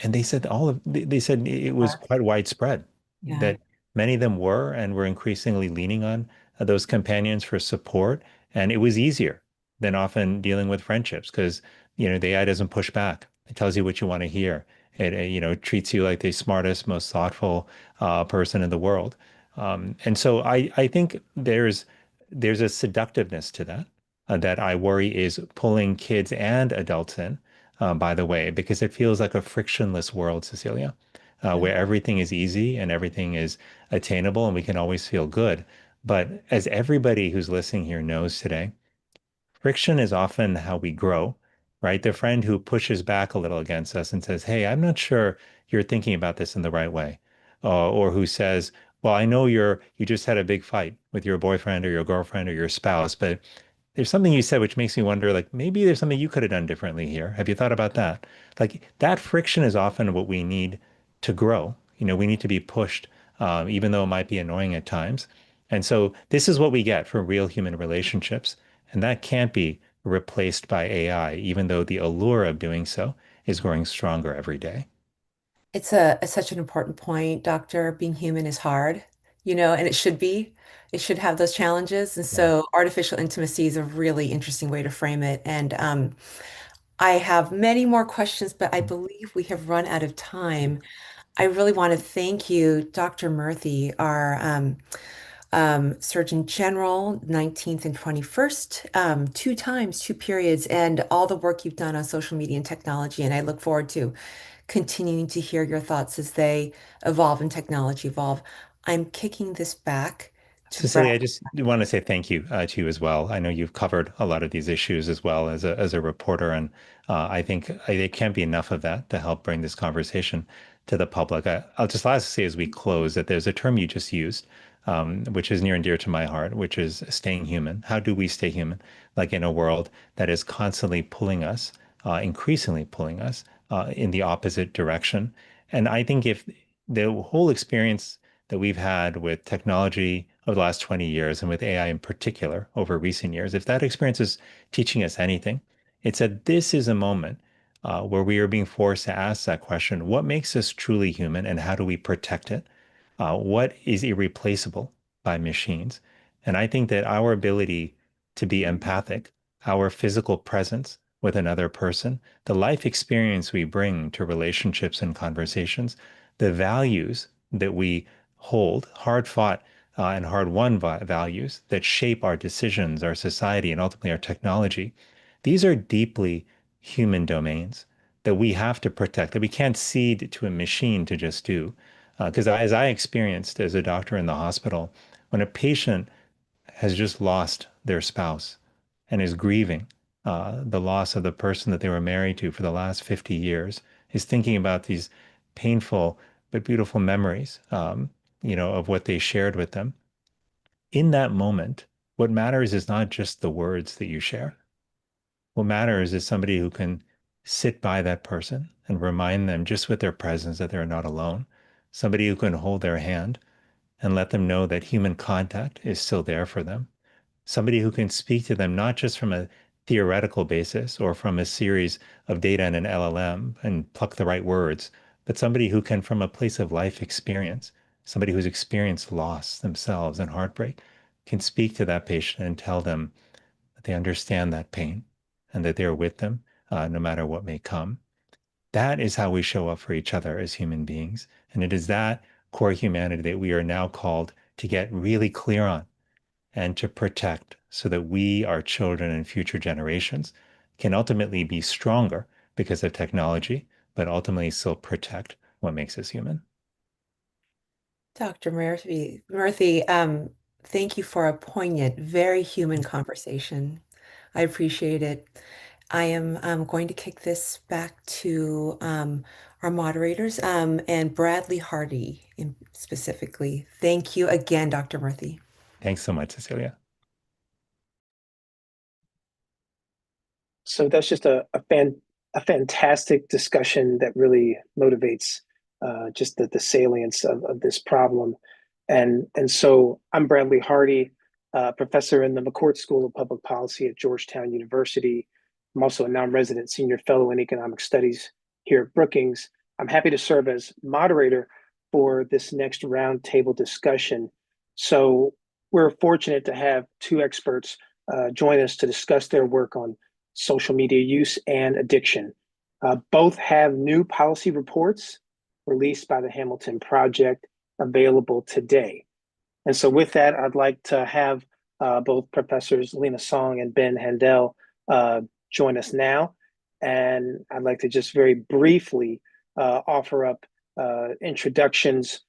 And they said it was quite widespread Yeah. that many of them were and were increasingly leaning on those companions for support. And it was easier than often dealing with friendships because, the AI doesn't push back. It tells you what you want to hear. It treats you like the smartest, most thoughtful person in the world. And so I think there's a seductiveness to that that I worry is pulling kids and adults in, by the way, because it feels like a frictionless world, Cecilia, where everything is easy and everything is attainable and we can always feel good. But as everybody who's listening here knows today, friction is often how we grow, right? The friend who pushes back a little against us and says, "Hey, I'm not sure you're thinking about this in the right way," or who says, "Well, I know you just had a big fight with your boyfriend or your girlfriend or your spouse, but there's something you said which makes me wonder, like maybe there's something you could have done differently here. Have you thought about that?" Like that friction is often what we need to grow. We need to be pushed, even though it might be annoying at times. And so this is what we get for real human relationships. And that can't be replaced by AI, even though the allure of doing so is growing stronger every day. It's such an important point, Doctor. Being human is hard, and it should be. It should have those challenges. And Yeah. so artificial intimacy is a really interesting way to frame it. And I have many more questions, but I believe we have run out of time. I really want to thank you, Dr. Murthy, our Surgeon General, 19th and 21st, two times, two periods, and all the work you've done on social media and technology. And I look forward to continuing to hear your thoughts as they evolve and technology evolve. I'm kicking this back to Brad. Cecilia, I just want to say thank you to you as well. I know you've covered a lot of these issues as well as a reporter, and I think it can't be enough of that to help bring this conversation to the public. I'll just last say as we close that there's a term you just used, which is near and dear to my heart, which is staying human. How do we stay human? Like in a world that is constantly pulling us, increasingly pulling us in the opposite direction. And I think if the whole experience that we've had with technology over the last 20 years and with AI in particular over recent years, if that experience is teaching us anything, it's that this is a moment where we are being forced to ask that question: what makes us truly human and how do we protect it? What is irreplaceable by machines? And I think that our ability to be empathic, our physical presence with another person, the life experience we bring to relationships and conversations, the values that we hold, hard fought and hard won values that shape our decisions, our society, and ultimately our technology, these are deeply human domains that we have to protect, that we can't cede to a machine to just do. Because as I experienced as a doctor in the hospital, when a patient has just lost their spouse and is grieving the loss of the person that they were married to for the last 50 years, is thinking about these painful but beautiful memories, of what they shared with them. In that moment, what matters is not just the words that you share. What matters is somebody who can sit by that person and remind them just with their presence that they're not alone. Somebody who can hold their hand and let them know that human contact is still there for them. Somebody who can speak to them not just from a theoretical basis or from a series of data in an LLM and pluck the right words, but somebody who can, from a place of life experience, somebody who's experienced loss themselves and heartbreak, can speak to that patient and tell them that they understand that pain and that they're with them no matter what may come. That is how we show up for each other as human beings. And it is that core humanity that we are now called to get really clear on and to protect so that we, our children, and future generations can ultimately be stronger because of technology, but ultimately still protect what makes us human. Dr. Murthy, thank you for a poignant, very human conversation. I appreciate it. I am going to kick this back to our moderators and Bradley Hardy specifically. Thank you again, Dr. Murthy. Thanks so much, Cecilia. So that's just a fantastic discussion that really motivates just the salience of this problem. And so I'm Bradley Hardy, professor in the McCourt School of Public Policy at Georgetown University. I'm also a non-resident senior fellow in economic studies here at Brookings. I'm happy to serve as moderator for this next roundtable discussion. So we're fortunate to have two experts join us to discuss their work on social media use and addiction. Both have new policy reports released by the Hamilton Project available today. And so with that, I'd like to have both Professors Lena Song and Ben Handel join us now. And I'd like to just very briefly offer up introductions.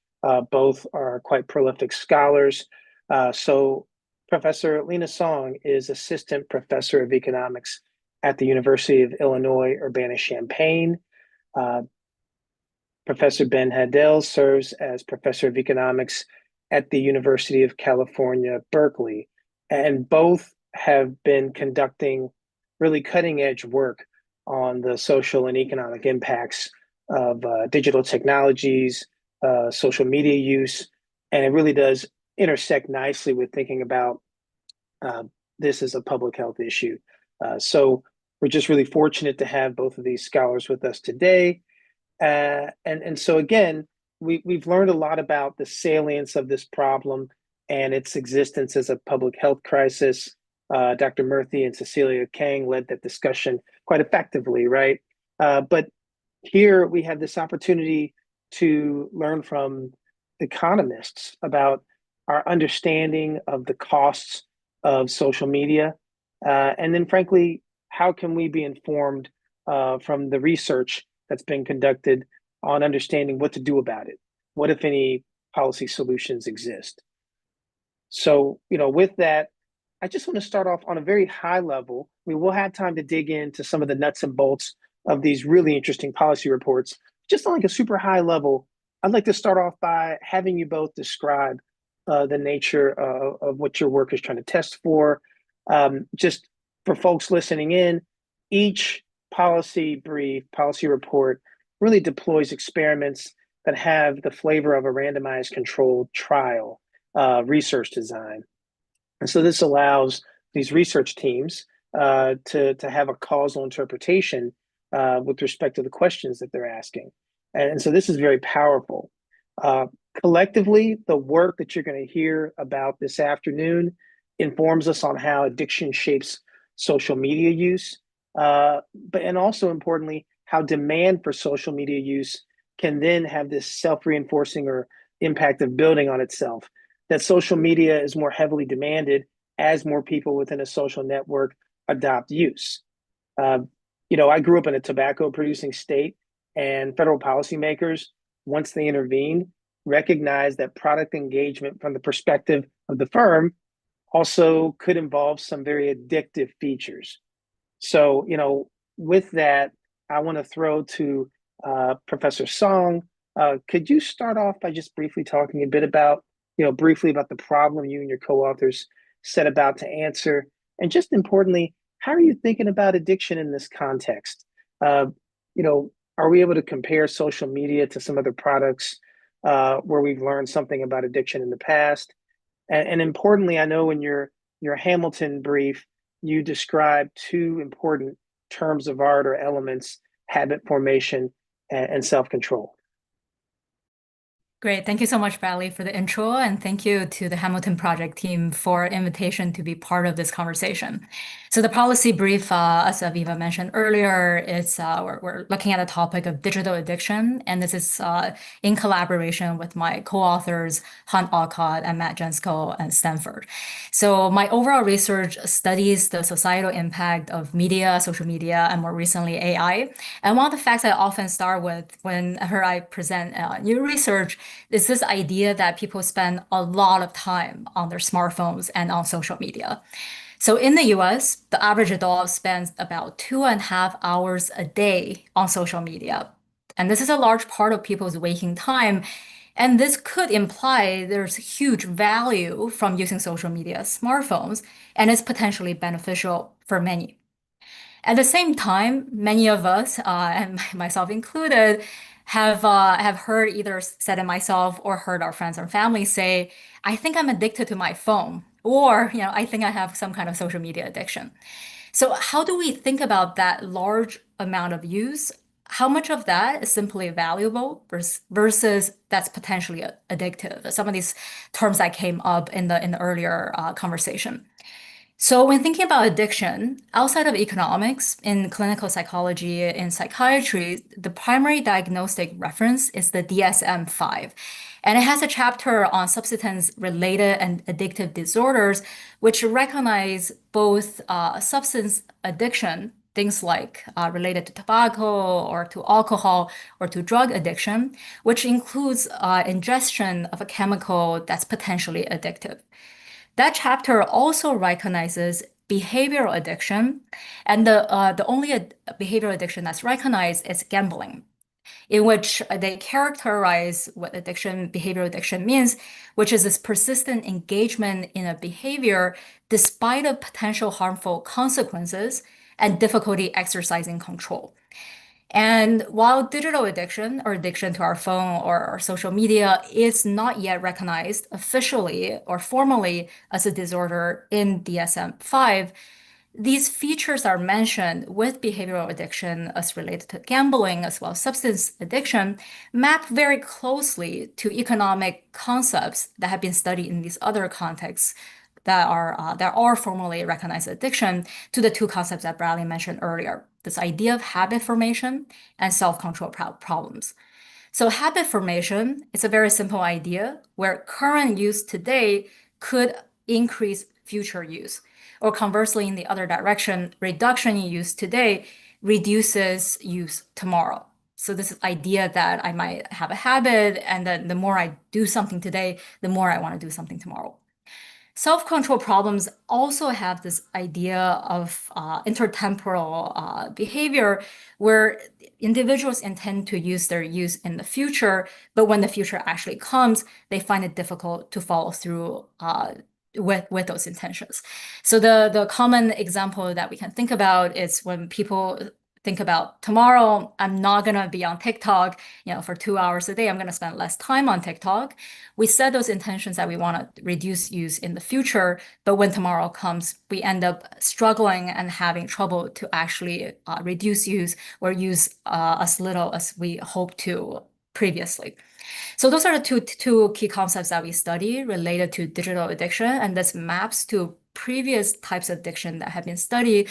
Both are quite prolific scholars. So Professor Lena Song is Assistant Professor of Economics at the University of Illinois, Urbana-Champaign. Professor Ben Handel serves as Professor of Economics at the University of California, Berkeley, and both have been conducting really cutting edge work on the social and economic impacts of digital technologies, social media use, and it really does intersect nicely with thinking about this as a public health issue. So we're just really fortunate to have both of these scholars with us today. And so again, we've learned a lot about the salience of this problem and its existence as a public health crisis. Dr. Murthy and Cecilia Kang led that discussion quite effectively, right? But here we have this opportunity to learn from economists about our understanding of the costs of social media. And then frankly, how can we be informed from the research that's been conducted on understanding what to do about it? What, if any, policy solutions exist? So, with that, I just want to start off on a very high level. We will have time to dig into some of the nuts and bolts of these really interesting policy reports. Just on like a super high level, I'd like to start off by having you both describe the nature of what your work is trying to test for. Just for folks listening in, each policy brief, policy report really deploys experiments that have the flavor of a randomized controlled trial research design. And so this allows these research teams to have a causal interpretation with respect to the questions that they're asking. And so this is very powerful. Collectively, the work that you're going to hear about this afternoon informs us on how addiction shapes social media use, and also importantly, how demand for social media use can then have this self-reinforcing or impact of building on itself. That social media is more heavily demanded as more people within a social network adopt use. I grew up in a tobacco-producing state, and federal policymakers, once they intervened, recognized that product engagement from the perspective of the firm also could involve some very addictive features. So, with that, I want to throw to Professor Song. Could you start off by just briefly talking a bit about, briefly about the problem you and your co-authors set about to answer? And just importantly, how are you thinking about addiction in this context? Are we able to compare social media to some other products where we've learned something about addiction in the past? And importantly, I know in your Hamilton brief, you described two important terms of art or elements: habit formation and self-control. Great. Thank you so much, Bradley, for the intro. And thank you to the Hamilton Project team for invitation to be part of this conversation. So the policy brief, as Aviva mentioned earlier, we're looking at a topic of digital addiction. And this is in collaboration with my co-authors, Hunt Alcott and Matt Jensko and Stanford. So my overall research studies the societal impact of media, social media, and more recently AI. And one of the facts I often start with whenever I present new research is this idea that people spend a lot of time on their smartphones and on social media. So in the US, the average adult spends about 2.5 hours a day on social media. And this is a large part of people's waking time. And this could imply there's huge value from using social media smartphones, and it's potentially beneficial for many. At the same time, many of us, and myself included, have heard either said it myself or heard our friends or family say, "I think I'm addicted to my phone," or "I think I have some kind of social media addiction." So how do we think about that large amount of use? How much of that is simply valuable versus that's potentially addictive? Some of these terms that came up in the earlier conversation. So when thinking about addiction, outside of economics, in clinical psychology and psychiatry, the primary diagnostic reference is the DSM-5. And it has a chapter on substance-related and addictive disorders, which recognize both substance addiction, things like related to tobacco or to alcohol or to drug addiction, which includes ingestion of a chemical that's potentially addictive. That chapter also recognizes behavioral addiction, and the only behavioral addiction that's recognized is gambling, in which they characterize what behavioral addiction means, which is this persistent engagement in a behavior despite of potential harmful consequences and difficulty exercising control. And while digital addiction or addiction to our phone or our social media is not yet recognized officially or formally as a disorder in DSM-5, these features are mentioned with behavioral addiction as related to gambling as well as substance addiction, map very closely to economic concepts that have been studied in these other contexts that are formally recognized addiction to the two concepts that Bradley mentioned earlier, this idea of habit formation and self-control problems. So habit formation is a very simple idea where current use today could increase future use. Or conversely, in the other direction, reduction in use today reduces use tomorrow. So this idea that I might have a habit, and then the more I do something today, the more I want to do something tomorrow. Self-control problems also have this idea of intertemporal behavior where individuals intend to use their use in the future, but when the future actually comes, they find it difficult to follow through with those intentions. So the common example that we can think about is when people think about tomorrow, I'm not going to be on TikTok, for 2 hours a day. I'm going to spend less time on TikTok. We set those intentions that we want to reduce use in the future, but when tomorrow comes, we end up struggling and having trouble to actually reduce use or use as little as we hoped to previously. So those are the two key concepts that we study related to digital addiction, and this maps to previous types of addiction that have been studied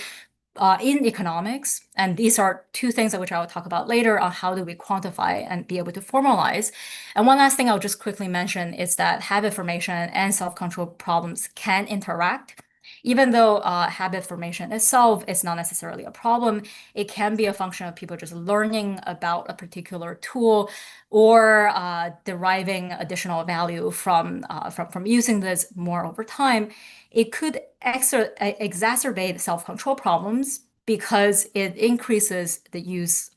in economics. And these are two things which I will talk about later on how do we quantify and be able to formalize. And one last thing I'll just quickly mention is that habit formation and self-control problems can interact. Even though habit formation itself is not necessarily a problem, it can be a function of people just learning about a particular tool or deriving additional value from using this more over time. It could exacerbate self-control problems because it increases the use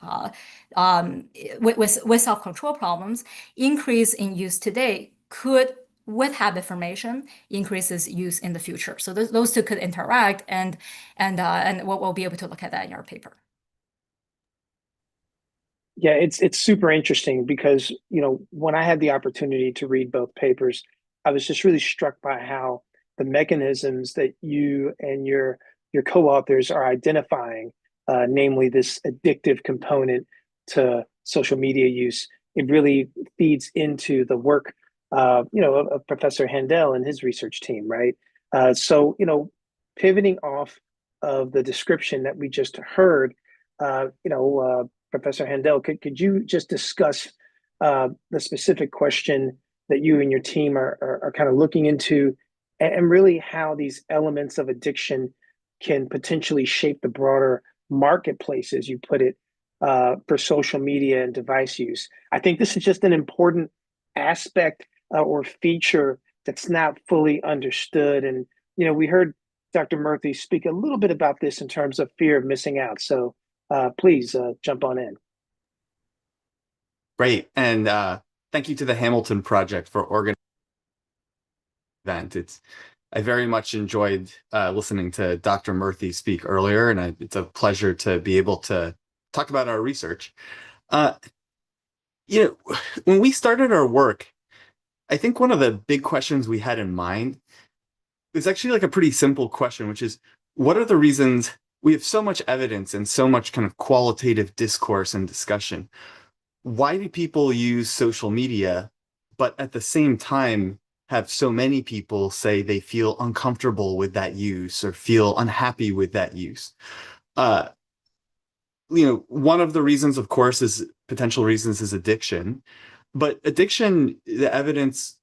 with self-control problems. Increase in use today could, with habit formation, increases use in the future. So those two could interact, and we'll be able to look at that in our paper. Yeah, it's super interesting because, when I had the opportunity to read both papers, I was just really struck by how the mechanisms that you and your co-authors are identifying, namely this addictive component to social media use, it really feeds into the work, of Professor Handel and his research team, right? So, pivoting off of the description that we just heard, Professor Handel, could you just discuss the specific question that you and your team are kind of looking into, and really how these elements of addiction can potentially shape the broader marketplace, as you put it, for social media and device use? I think this is just an important aspect or feature that's not fully understood. And, we heard Dr. Murthy speak a little bit about this in terms of fear of missing out. So please jump on in. Great. And thank you to the Hamilton Project for organizing the event. I very much enjoyed listening to Dr. Murthy speak earlier, and it's a pleasure to be able to talk about our research. When we started our work, I think one of the big questions we had in mind is actually like a pretty simple question, which is, what are the reasons we have so much evidence and so much kind of qualitative discourse and discussion? Why do people use social media, but at the same time, have so many people say they feel uncomfortable with that use or feel unhappy with that use. One of the reasons, of course, is potential reasons is addiction. But addiction, the evidence,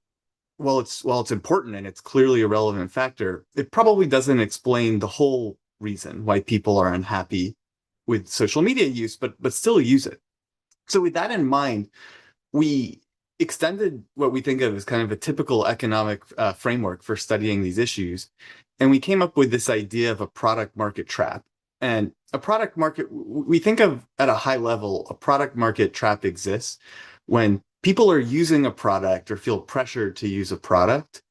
while it's important and it's clearly a relevant factor, it probably doesn't explain the whole reason why people are unhappy with social media use, but still use it. So with that in mind, we extended what we think of as kind of a typical economic framework for studying these issues. And we came up with this idea of a product market trap. And a product market, we think of at a high level, a product market trap exists when people are using a product or feel pressured to use a product.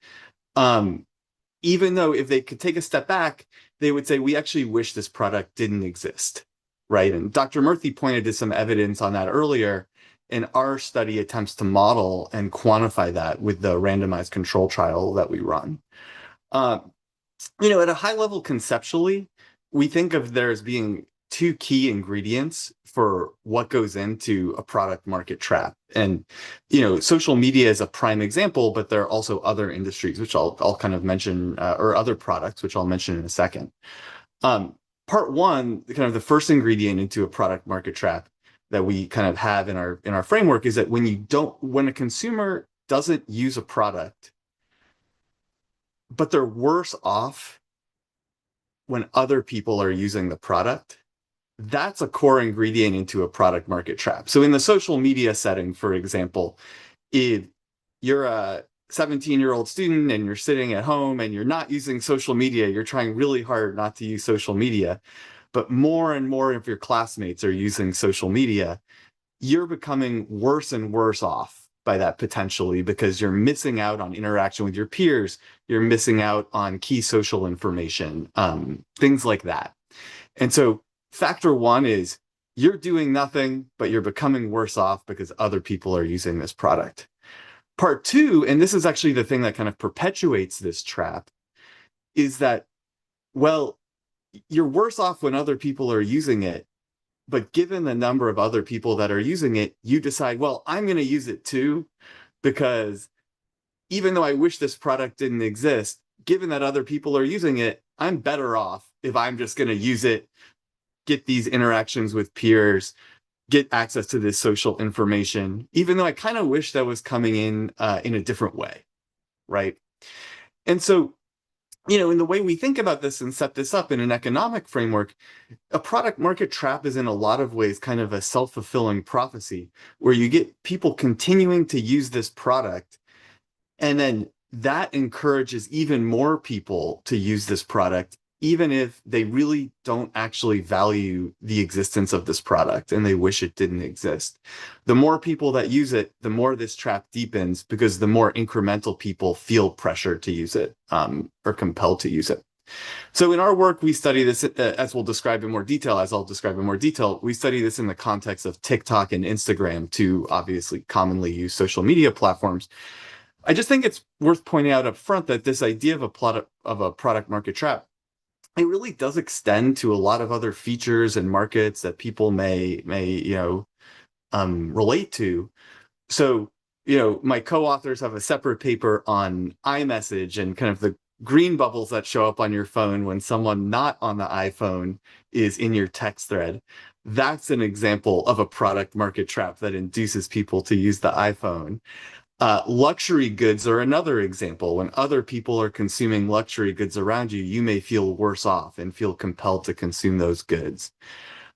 Even though if they could take a step back, they would say, we actually wish this product didn't exist, right? And Dr. Murthy pointed to some evidence on that earlier. And our study attempts to model and quantify that with the randomized control trial that we run. At a high level conceptually, we think of there as being two key ingredients for what goes into a product market trap. And, social media is a prime example, but there are also other industries, which I'll kind of mention, or other products, which I'll mention in a second. Part one, kind of the first ingredient into a product market trap that we kind of have in our framework is that when a consumer doesn't use a product, but they're worse off when other people are using the product, that's a core ingredient into a product market trap. So in the social media setting, for example, if you're a 17-year-old student and you're sitting at home and you're not using social media, you're trying really hard not to use social media, but more and more of your classmates are using social media, you're becoming worse and worse off by that potentially because you're missing out on interaction with your peers, you're missing out on key social information, things like that. And so factor one is you're doing nothing, but you're becoming worse off because other people are using this product. Part two, and this is actually the thing that kind of perpetuates this trap, is that, well, you're worse off when other people are using it, but given the number of other people that are using it, you decide, well, I'm going to use it too, because even though I wish this product didn't exist, given that other people are using it, I'm better off if I'm just going to use it, get these interactions with peers, get access to this social information, even though I kind of wish that was coming in a different way, right? And so, in the way we think about this and set this up in an economic framework, a product market trap is in a lot of ways kind of a self-fulfilling prophecy where you get people continuing to use this product, and then that encourages even more people to use this product, even if they really don't actually value the existence of this product and they wish it didn't exist. The more people that use it, the more this trap deepens because the more incremental people feel pressure to use it or compelled to use it. So in our work, we study this, as I'll describe in more detail, we study this in the context of TikTok and Instagram, two obviously commonly used social media platforms. I just think it's worth pointing out up front that this idea of a product market trap, it really does extend to a lot of other features and markets that people may relate to. So, my co-authors have a separate paper on iMessage and kind of the green bubbles that show up on your phone when someone not on the iPhone is in your text thread. That's an example of a product market trap that induces people to use the iPhone. Luxury goods are another example. When other people are consuming luxury goods around you, you may feel worse off and feel compelled to consume those goods.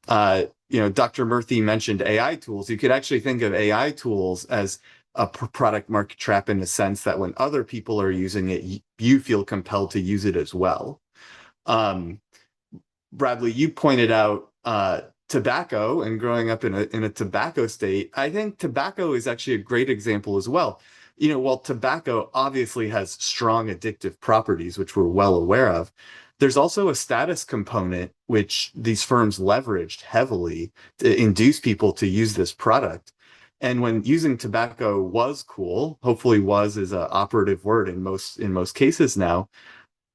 Dr. Murthy mentioned AI tools. You could actually think of AI tools as a product market trap in the sense that when other people are using it, you feel compelled to use it as well. Bradley, you pointed out tobacco and growing up in a tobacco state. I think tobacco is actually a great example as well. While tobacco obviously has strong addictive properties, which we're well aware of, there's also a status component which these firms leveraged heavily to induce people to use this product. And when using tobacco was cool, hopefully was is an operative word in most cases now,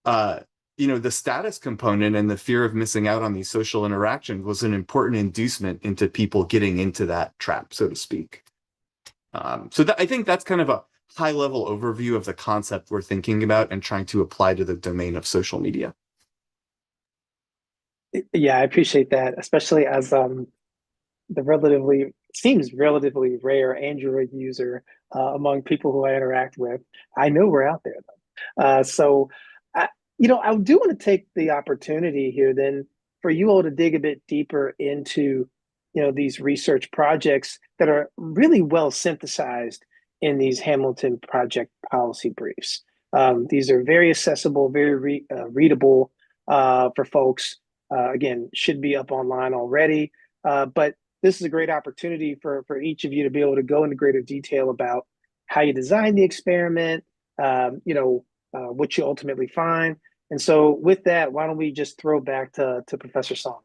the status component and the fear of missing out on these social interactions was an important inducement into people getting into that trap, so to speak. I think that's kind of a high-level overview of the concept we're thinking about and trying to apply to the domain of social media. Yeah, I appreciate that, especially as seems relatively rare Android user among people who I interact with. I know we're out there though. So I do want to take the opportunity here then for you all to dig a bit deeper into, these research projects that are really well synthesized in these Hamilton Project policy briefs. These are very accessible, very readable for folks. Again, should be up online already. But this is a great opportunity for each of you to be able to go into greater detail about how you design the experiment, what you ultimately find. And so with that, why don't we just throw back to Professor Song?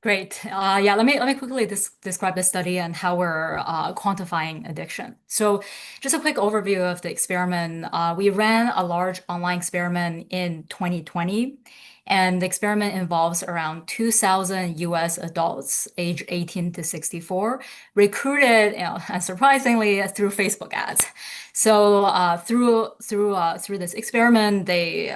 Great. Yeah, let me quickly describe the study and how we're quantifying addiction. So, just a quick overview of the experiment. We ran a large online experiment in 2020, and the experiment involves around 2,000 US adults aged 18 to 64, recruited, unsurprisingly, through Facebook ads. So through this experiment, they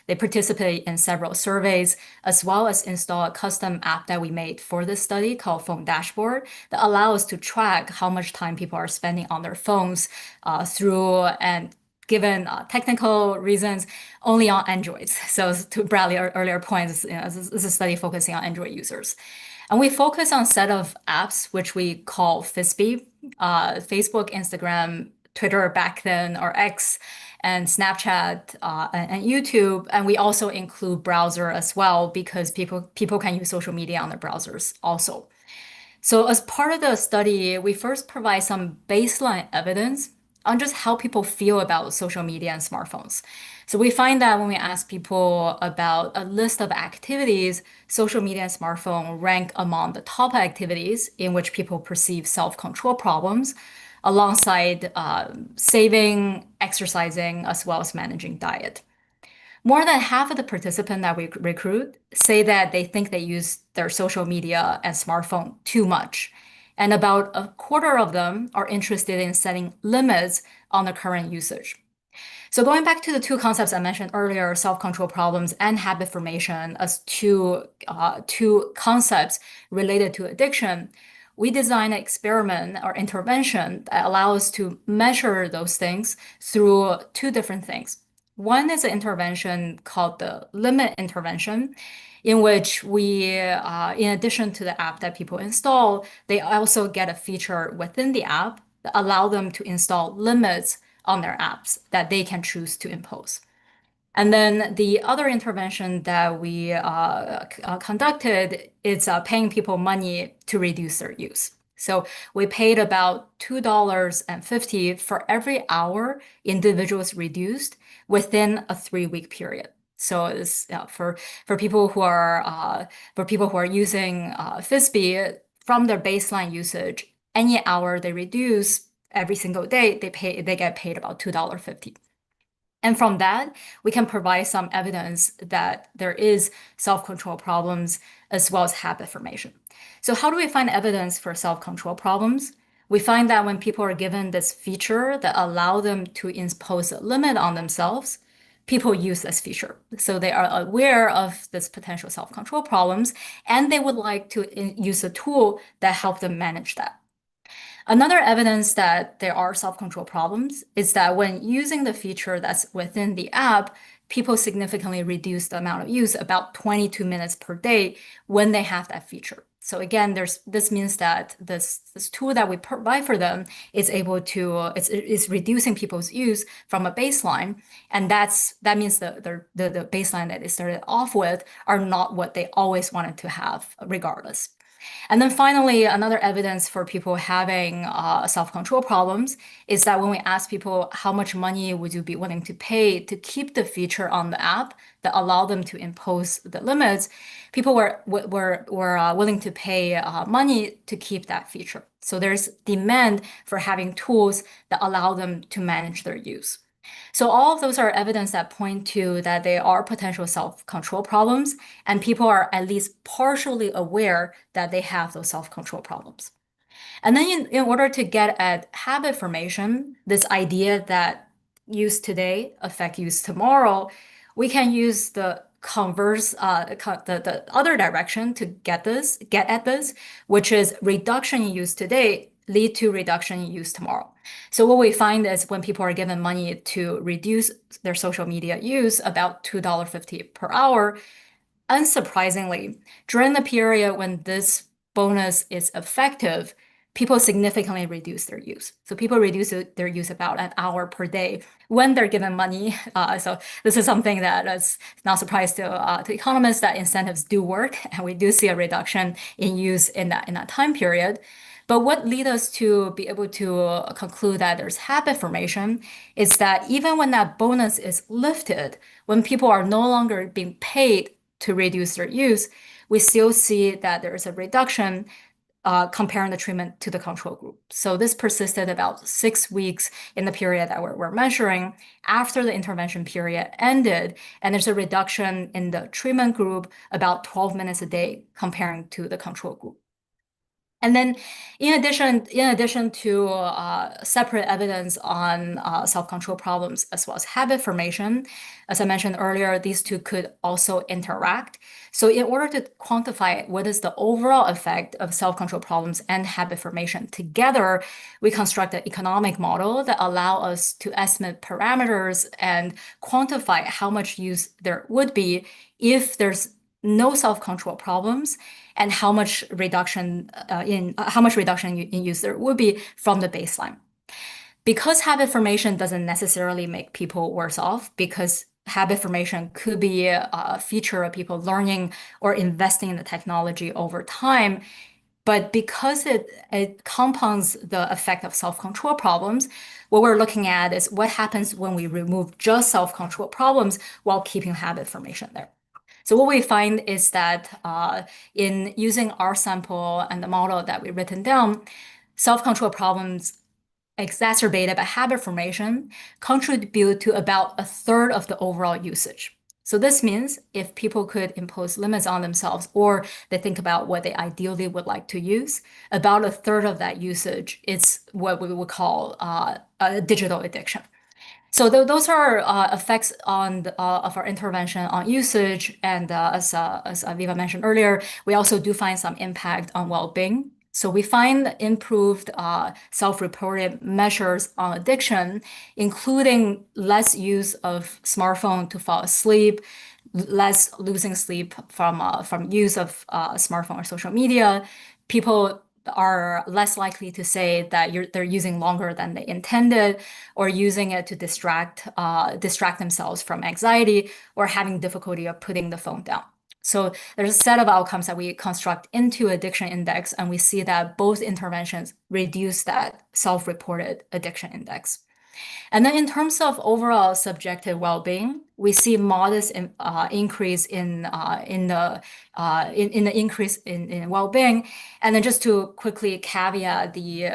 participate in several surveys, as well as install a custom app that we made for this study called Phone Dashboard that allows us to track how much time people are spending on their phones and given technical reasons, only on Androids. So to Bradley's earlier points, this is a study focusing on Android users. And we focus on a set of apps, which we call FISBE, Facebook, Instagram, Twitter back then, or X, and Snapchat, and YouTube. And we also include browser as well, because people can use social media on their browsers also. So as part of the study, we first provide some baseline evidence on just how people feel about social media and smartphones. So we find that when we ask people about a list of activities, social media and smartphone rank among the top activities in which people perceive self-control problems, alongside saving, exercising, as well as managing diet. More than half of the participants that we recruit say that they think they use their social media and smartphone too much. And about a quarter of them are interested in setting limits on the current usage. So going back to the two concepts I mentioned earlier, self-control problems and habit formation as two concepts related to addiction, we designed an experiment or intervention that allows us to measure those things through two different things. One is an intervention called the limit intervention, in which we, in addition to the app that people install, they also get a feature within the app that allow them to install limits on their apps that they can choose to impose. And then the other intervention that we conducted is paying people money to reduce their use. So we paid about $2.50 for every hour individuals reduced within a 3-week period. So it's for people who are using FISBE from their baseline usage, any hour they reduce every single day, they get paid about $2.50. And from that, we can provide some evidence that there is self-control problems as well as habit formation. So how do we find evidence for self-control problems? We find that when people are given this feature that allow them to impose a limit on themselves, people use this feature. So they are aware of this potential self-control problems, and they would like to use a tool that help them manage that. Another evidence that there are self-control problems is that when using the feature that's within the app, people significantly reduce the amount of use, about 22 minutes per day, when they have that feature. So again, this means that this tool that we provide for them is reducing people's use from a baseline, and that means the baseline that they started off with are not what they always wanted to have, regardless. And then finally, another evidence for people having self-control problems is that when we ask people how much money would you be willing to pay to keep the feature on the app that allow them to impose the limits, people were willing to pay money to keep that feature. So there's demand for having tools that allow them to manage their use. So all of those are evidence that point to that they are potential self-control problems, and people are at least partially aware that they have those self-control problems. And then in order to get at habit formation, this idea that use today affect use tomorrow, we can use the converse, the other direction to get at this, which is reduction in use today lead to reduction in use tomorrow. So what we find is when people are given money to reduce their social media use, about $2.50 per hour, unsurprisingly, during the period when this bonus is effective, people significantly reduce their use. So people reduce their use about an hour per day when they're given money. So this is something that is not surprise to economists that incentives do work, and we do see a reduction in use in that time period. But what lead us to be able to conclude that there's habit formation is that even when that bonus is lifted, when people are no longer being paid to reduce their use, we still see that there is a reduction comparing the treatment to the control group. So this persisted about 6 weeks in the period that we're measuring after the intervention period ended, and there's a reduction in the treatment group about 12 minutes a day comparing to the control group. And then in addition to separate evidence on self-control problems as well as habit formation, as I mentioned earlier, these two could also interact. So in order to quantify what is the overall effect of self-control problems and habit formation together, we construct an economic model that allow us to estimate parameters and quantify how much use there would be if there's no self-control problems, and how much reduction in use there would be from the baseline. Because habit formation doesn't necessarily make people worse off, because habit formation could be a feature of people learning or investing in the technology over time, but because it compounds the effect of self-control problems, what we're looking at is what happens when we remove just self-control problems while keeping habit formation there. So what we find is that in using our sample and the model that we've written down, self-control problems exacerbated by habit formation contribute to about a third of the overall usage. So this means if people could impose limits on themselves or they think about what they ideally would like to use, about a third of that usage is what we would call a digital addiction. So those are effects of our intervention on usage, and as Aviva mentioned earlier, we also do find some impact on well-being. So we find improved self-reported measures on addiction, including less use of smartphone to fall asleep, less losing sleep from use of smartphone or social media. People are less likely to say that they're using longer than they intended, or using it to distract themselves from anxiety, or having difficulty of putting the phone down. So there's a set of outcomes that we construct into addiction index, and we see that both interventions reduce that self-reported addiction index. And then in terms of overall subjective well-being, we see modest increase in the increase in well-being. And then just to quickly caveat the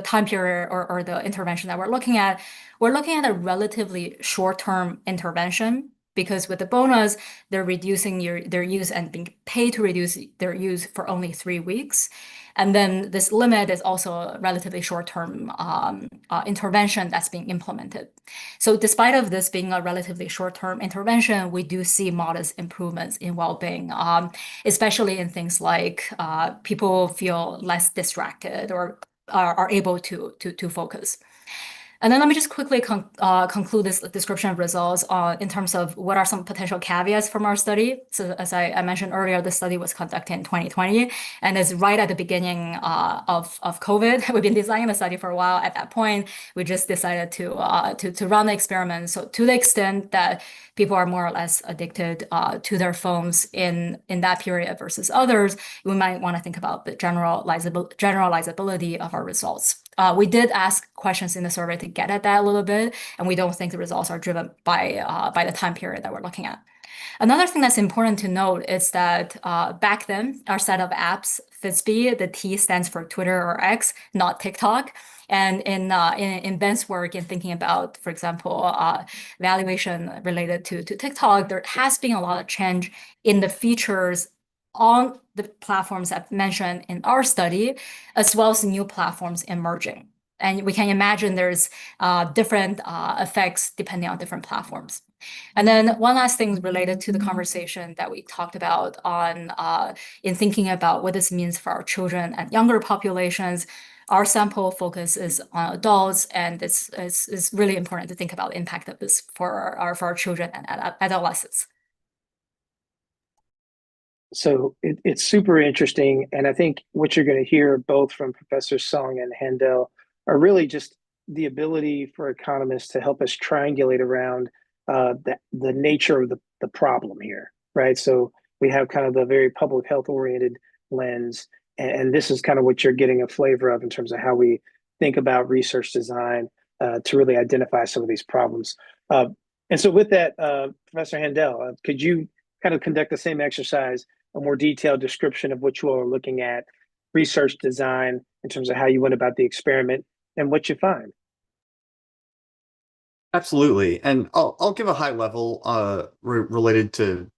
time period or the intervention that we're looking at a relatively short-term intervention, because with the bonus, they're reducing their use and being paid to reduce their use for only 3 weeks. And then this limit is also a relatively short-term intervention that's being implemented. So despite of this being a relatively short-term intervention, we do see modest improvements in well-being, especially in things like people feel less distracted or are able to focus. And then let me just quickly conclude this description of results in terms of what are some potential caveats from our study. So as I mentioned earlier, the study was conducted in 2020 and is right at the beginning of COVID. We've been designing the study for a while. At that point, we just decided to run the experiment. So to the extent that people are more or less addicted to their phones in that period versus others, we might want to think about the generalizability of our results. We did ask questions in the survey to get at that a little bit, and we don't think the results are driven by the time period that we're looking at. Another thing that's important to note is that back then, our set of apps, Fitsby, the T stands for Twitter or X, not TikTok. And in Ben's work in thinking about, for example, valuation related to TikTok, there has been a lot of change in the features on the platforms I've mentioned in our study, as well as new platforms emerging. And we can imagine there's different effects depending on different platforms. And then one last thing related to the conversation that we talked about on in thinking about what this means for our children and younger populations. Our sample focus is on adults, and it's really important to think about the impact of this for our children and adolescents. So it's super interesting. And I think what you're going to hear both from Professor Song and Handel are really just the ability for economists to help us triangulate around the nature of the problem here, right? So we have kind of the very public health oriented lens, and this is kind of what you're getting a flavor of in terms of how we think about research design to really identify some of these problems. And so with that, Professor Handel, could you kind of conduct the same exercise, a more detailed description of what you all are looking at, research design in terms of how you went about the experiment and what you find? Absolutely. And I'll give a high level related to,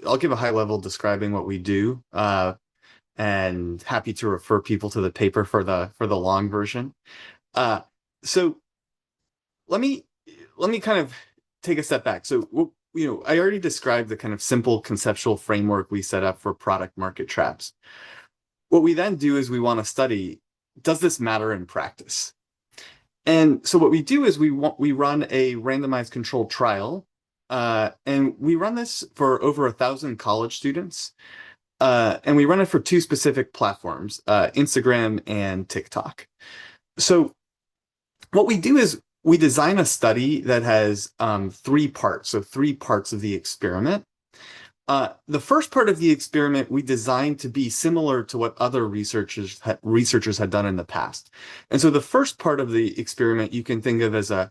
I'll give a high level describing what we do, and happy to refer people to the paper for the long version. So let me kind of take a step back. So I already described the kind of simple conceptual framework we set up for product market traps. What we then do is we want to study, does this matter in practice? And so what we do is we run a randomized controlled trial, and we run this for over 1,000 college students, and we run it for two specific platforms, Instagram and TikTok. So what we do is we design a study that has 3 parts, so 3 parts of the experiment. The first part of the experiment we designed to be similar to what other researchers had done in the past. And so the first part of the experiment you can think of as a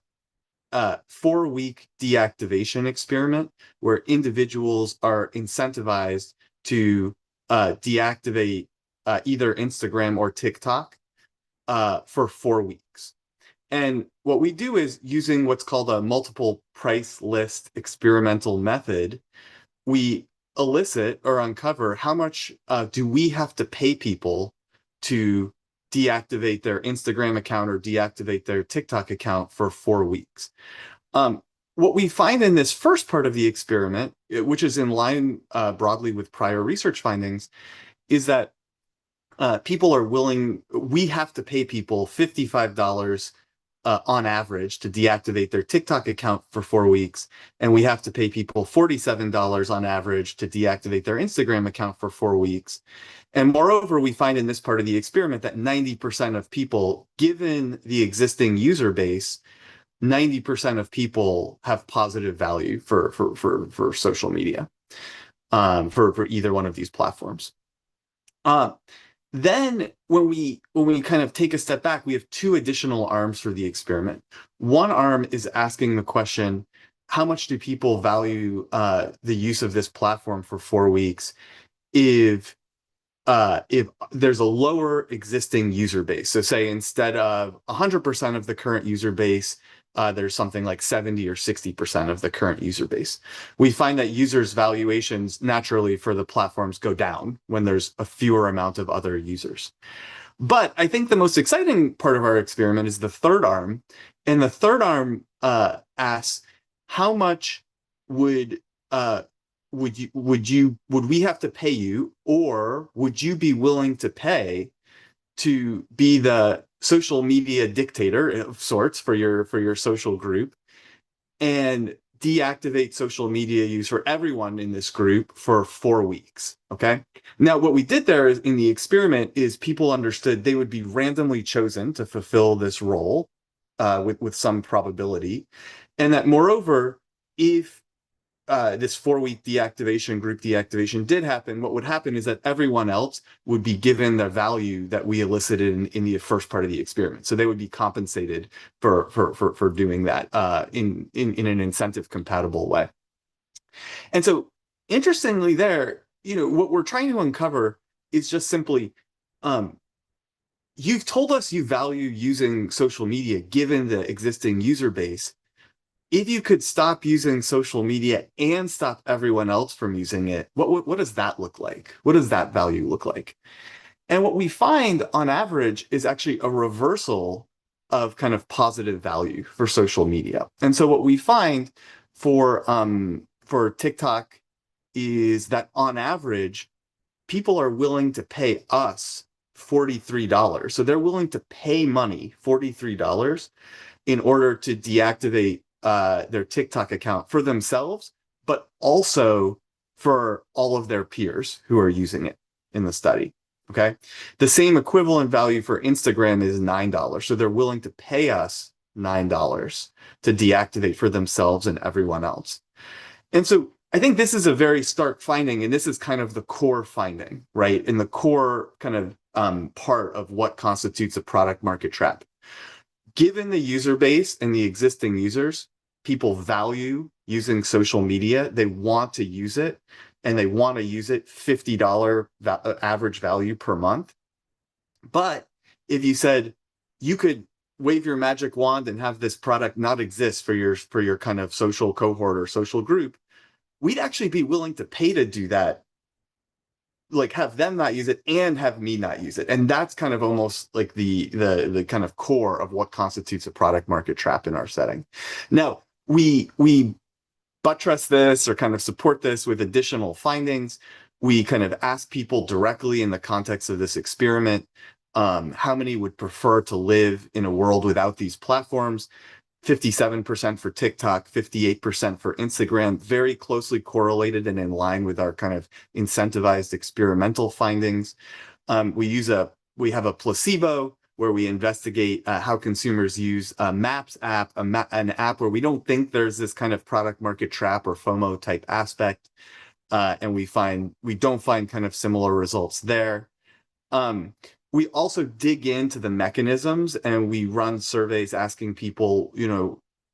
4-week deactivation experiment, where individuals are incentivized to deactivate either Instagram or TikTok for 4 weeks. And what we do is, using what's called a multiple price list experimental method, we elicit or uncover how much do we have to pay people to deactivate their Instagram account or deactivate their TikTok account for 4 weeks. What we find in this first part of the experiment, which is in line broadly with prior research findings, is that we have to pay people $55 on average to deactivate their TikTok account for 4 weeks, and we have to pay people $47 on average to deactivate their Instagram account for 4 weeks. And moreover, we find in this part of the experiment that 90% of people, given the existing user base, 90% of people have positive value for social media, for either one of these platforms. Then when we kind of take a step back, we have 2 additional arms for the experiment. One arm is asking the question, how much do people value the use of this platform for 4 weeks if there's a lower existing user base? So say instead of 100% of the current user base, there's something like 70 or 60% of the current user base. We find that users' valuations naturally for the platforms go down when there's a fewer amount of other users. But I think the most exciting part of our experiment is the third arm. And the third arm asks, how much would we have to pay you, or would you be willing to pay to be the social media dictator of sorts for your social group and deactivate social media use for everyone in this group for 4 weeks? Okay. Now, what we did there in the experiment is people understood they would be randomly chosen to fulfill this role with some probability. And that moreover, if this 4-week group deactivation did happen, what would happen is that everyone else would be given the value that we elicited in the first part of the experiment. So they would be compensated for doing that in an incentive compatible way. And so interestingly there, what we're trying to uncover is just simply, you've told us you value using social media given the existing user base. if you could stop using social media and stop everyone else from using it, what does that look like? What does that value look like? And what we find on average is actually a reversal of kind of positive value for social media. And so what we find for TikTok is that on average, people are willing to pay us $43. So they're willing to pay money, $43, in order to deactivate their TikTok account for themselves, but also for all of their peers who are using it in the study. Okay. The same equivalent value for Instagram is $9. So they're willing to pay us $9 to deactivate for themselves and everyone else. And so I think this is a very stark finding, and this is kind of the core finding, right? In the core kind of part of what constitutes a product market trap. Given the user base and the existing users, people value using social media. They want to use it, and they want to use it $50 average value per month. But if you said you could wave your magic wand and have this product not exist for your kind of social cohort or social group, we'd actually be willing to pay to do that, like have them not use it and have me not use it. And that's kind of almost like the kind of core of what constitutes a product market trap in our setting. Now, we buttress this or kind of support this with additional findings. We kind of ask people directly in the context of this experiment, how many would prefer to live in a world without these platforms? 57% for TikTok, 58% for Instagram, very closely correlated and in line with our kind of incentivized experimental findings. We have a placebo where we investigate how consumers use a Maps app, an app where we don't think there's this kind of product market trap or FOMO type aspect. And we don't find kind of similar results there. We also dig into the mechanisms, and we run surveys asking people,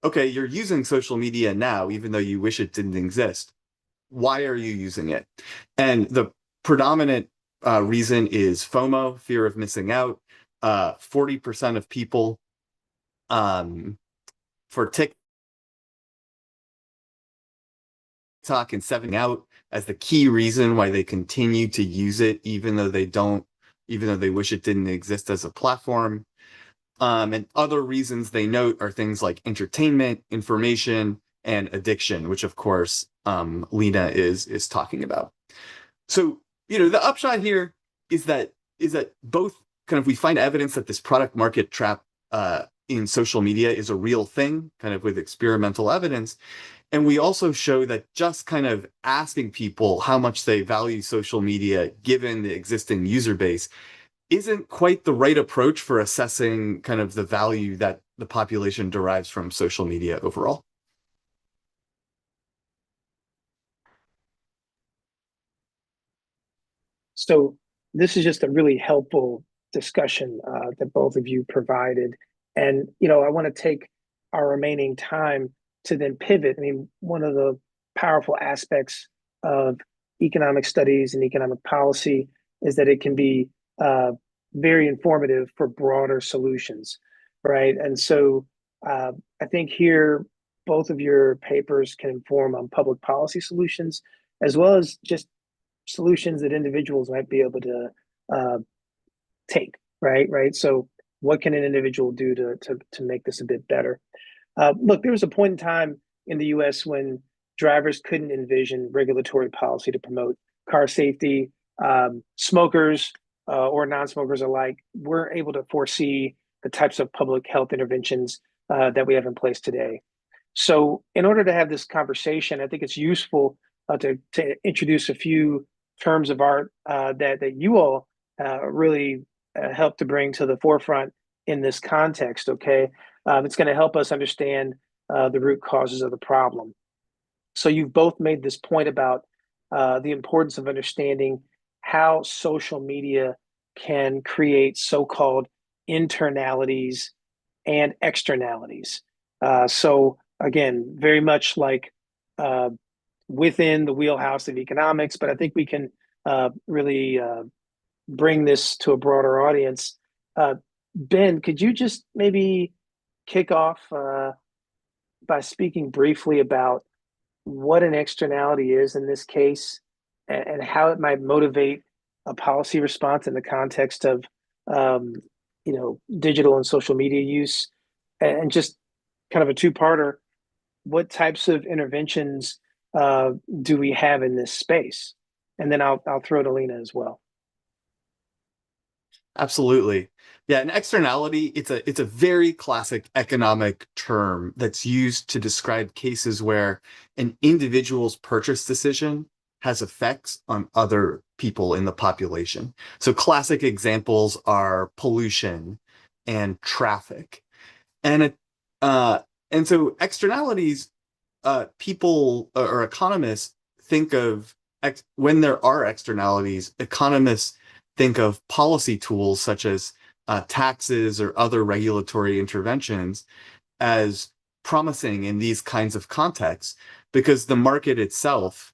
okay, you're using social media now, even though you wish it didn't exist. Why are you using it? And the predominant reason is FOMO, fear of missing out. 40% of people for TikTok and 7 out as the key reason why they continue to use it, even though they wish it didn't exist as a platform. And other reasons they note are things like entertainment, information, and addiction, which of course Lena is talking about. So, the upshot here is that both kind of we find evidence that this product market trap in social media is a real thing, kind of with experimental evidence. And we also show that just kind of asking people how much they value social media, given the existing user base, isn't quite the right approach for assessing kind of the value that the population derives from social media overall. So this is just a really helpful discussion that both of you provided. And, I want to take our remaining time to then pivot. I mean, one of the powerful aspects of economic studies and economic policy is that it can be very informative for broader solutions, right? And so I think here, both of your papers can inform on public policy solutions, as well as just solutions that individuals might be able to take, right? So what can an individual do to make this a bit better? Look, there was a point in time in the US when drivers couldn't envision regulatory policy to promote car safety. Smokers or non-smokers alike weren't able to foresee the types of public health interventions that we have in place today. So in order to have this conversation, I think it's useful to introduce a few terms of art that you all really help to bring to the forefront in this context, okay? It's going to help us understand the root causes of the problem. So you've both made this point about the importance of understanding how social media can create so-called internalities and externalities. So again, very much like within the wheelhouse of economics, but I think we can really bring this to a broader audience. Ben, could you just maybe kick off by speaking briefly about what an externality is in this case and how it might motivate a policy response in the context of um, digital and social media use, and just kind of a two-parter. What types of interventions do we have in this space? And then I'll throw to Lena as well. Absolutely. Yeah, an externality, it's a very classic economic term that's used to describe cases where an individual's purchase decision has effects on other people in the population. So classic examples are pollution and traffic. And so externalities, people or economists think of when there are externalities, economists think of policy tools such as taxes or other regulatory interventions as promising in these kinds of contexts, because the market itself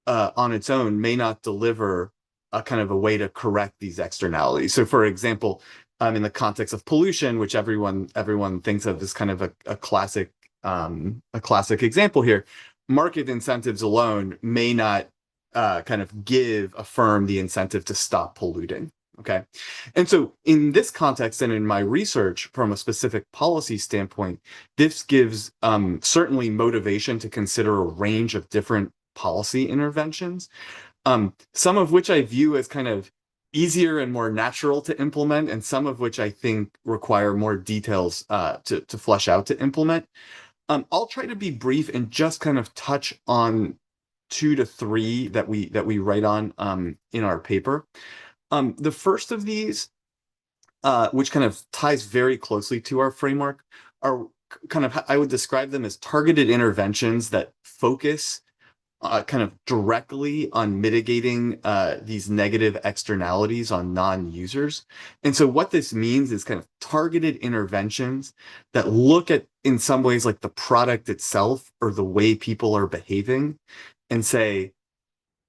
on its own may not deliver a kind of a way to correct these externalities. So for example, in the context of pollution, which everyone thinks of as kind of a classic example here, market incentives alone may not kind of give a firm the incentive to stop polluting. Okay. And so in this context and in my research from a specific policy standpoint, this gives certainly motivation to consider a range of different policy interventions, some of which I view as kind of easier and more natural to implement, and some of which I think require more details to flesh out to implement. I'll try to be brief and just kind of touch on 2 to 3 that we write on in our paper. The first of these, which kind of ties very closely to our framework, are kind of, I would describe them as targeted interventions that focus kind of directly on mitigating these negative externalities on non-users. And so what this means is kind of targeted interventions that look at, in some ways, like the product itself or the way people are behaving and say,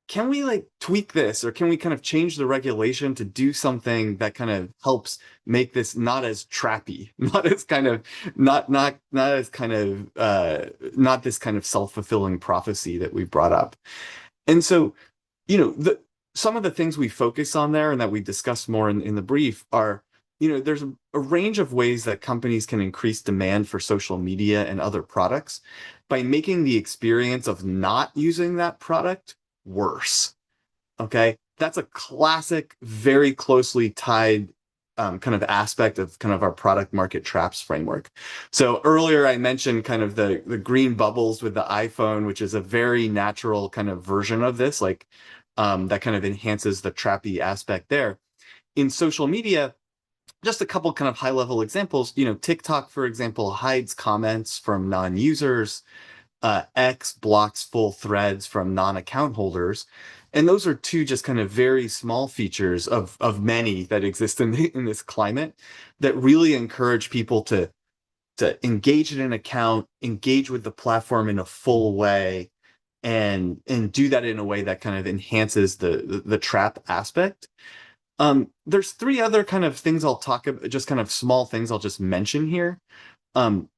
can we like tweak this, or can we kind of change the regulation to do something that kind of helps make this not as trappy, not as kind of not as kind of not this kind of self-fulfilling prophecy that we brought up. And so, some of the things we focus on there and that we discuss more in the brief are, there's a range of ways that companies can increase demand for social media and other products by making the experience of not using that product worse. Okay, that's a classic, very closely tied kind of aspect of kind of our product market traps framework. So earlier I mentioned kind of the green bubbles with the iPhone, which is a very natural kind of version of this, like that kind of enhances the trappy aspect there. In social media, just a couple kind of high level examples, TikTok, for example, hides comments from non-users. X blocks full threads from non-account holders. And those are 2 just kind of very small features of many that exist in this climate that really encourage people to engage in an account, engage with the platform in a full way, and do that in a way that kind of enhances the trap aspect. There's 3 other kind of things I'll talk about, just kind of small things I'll just mention here.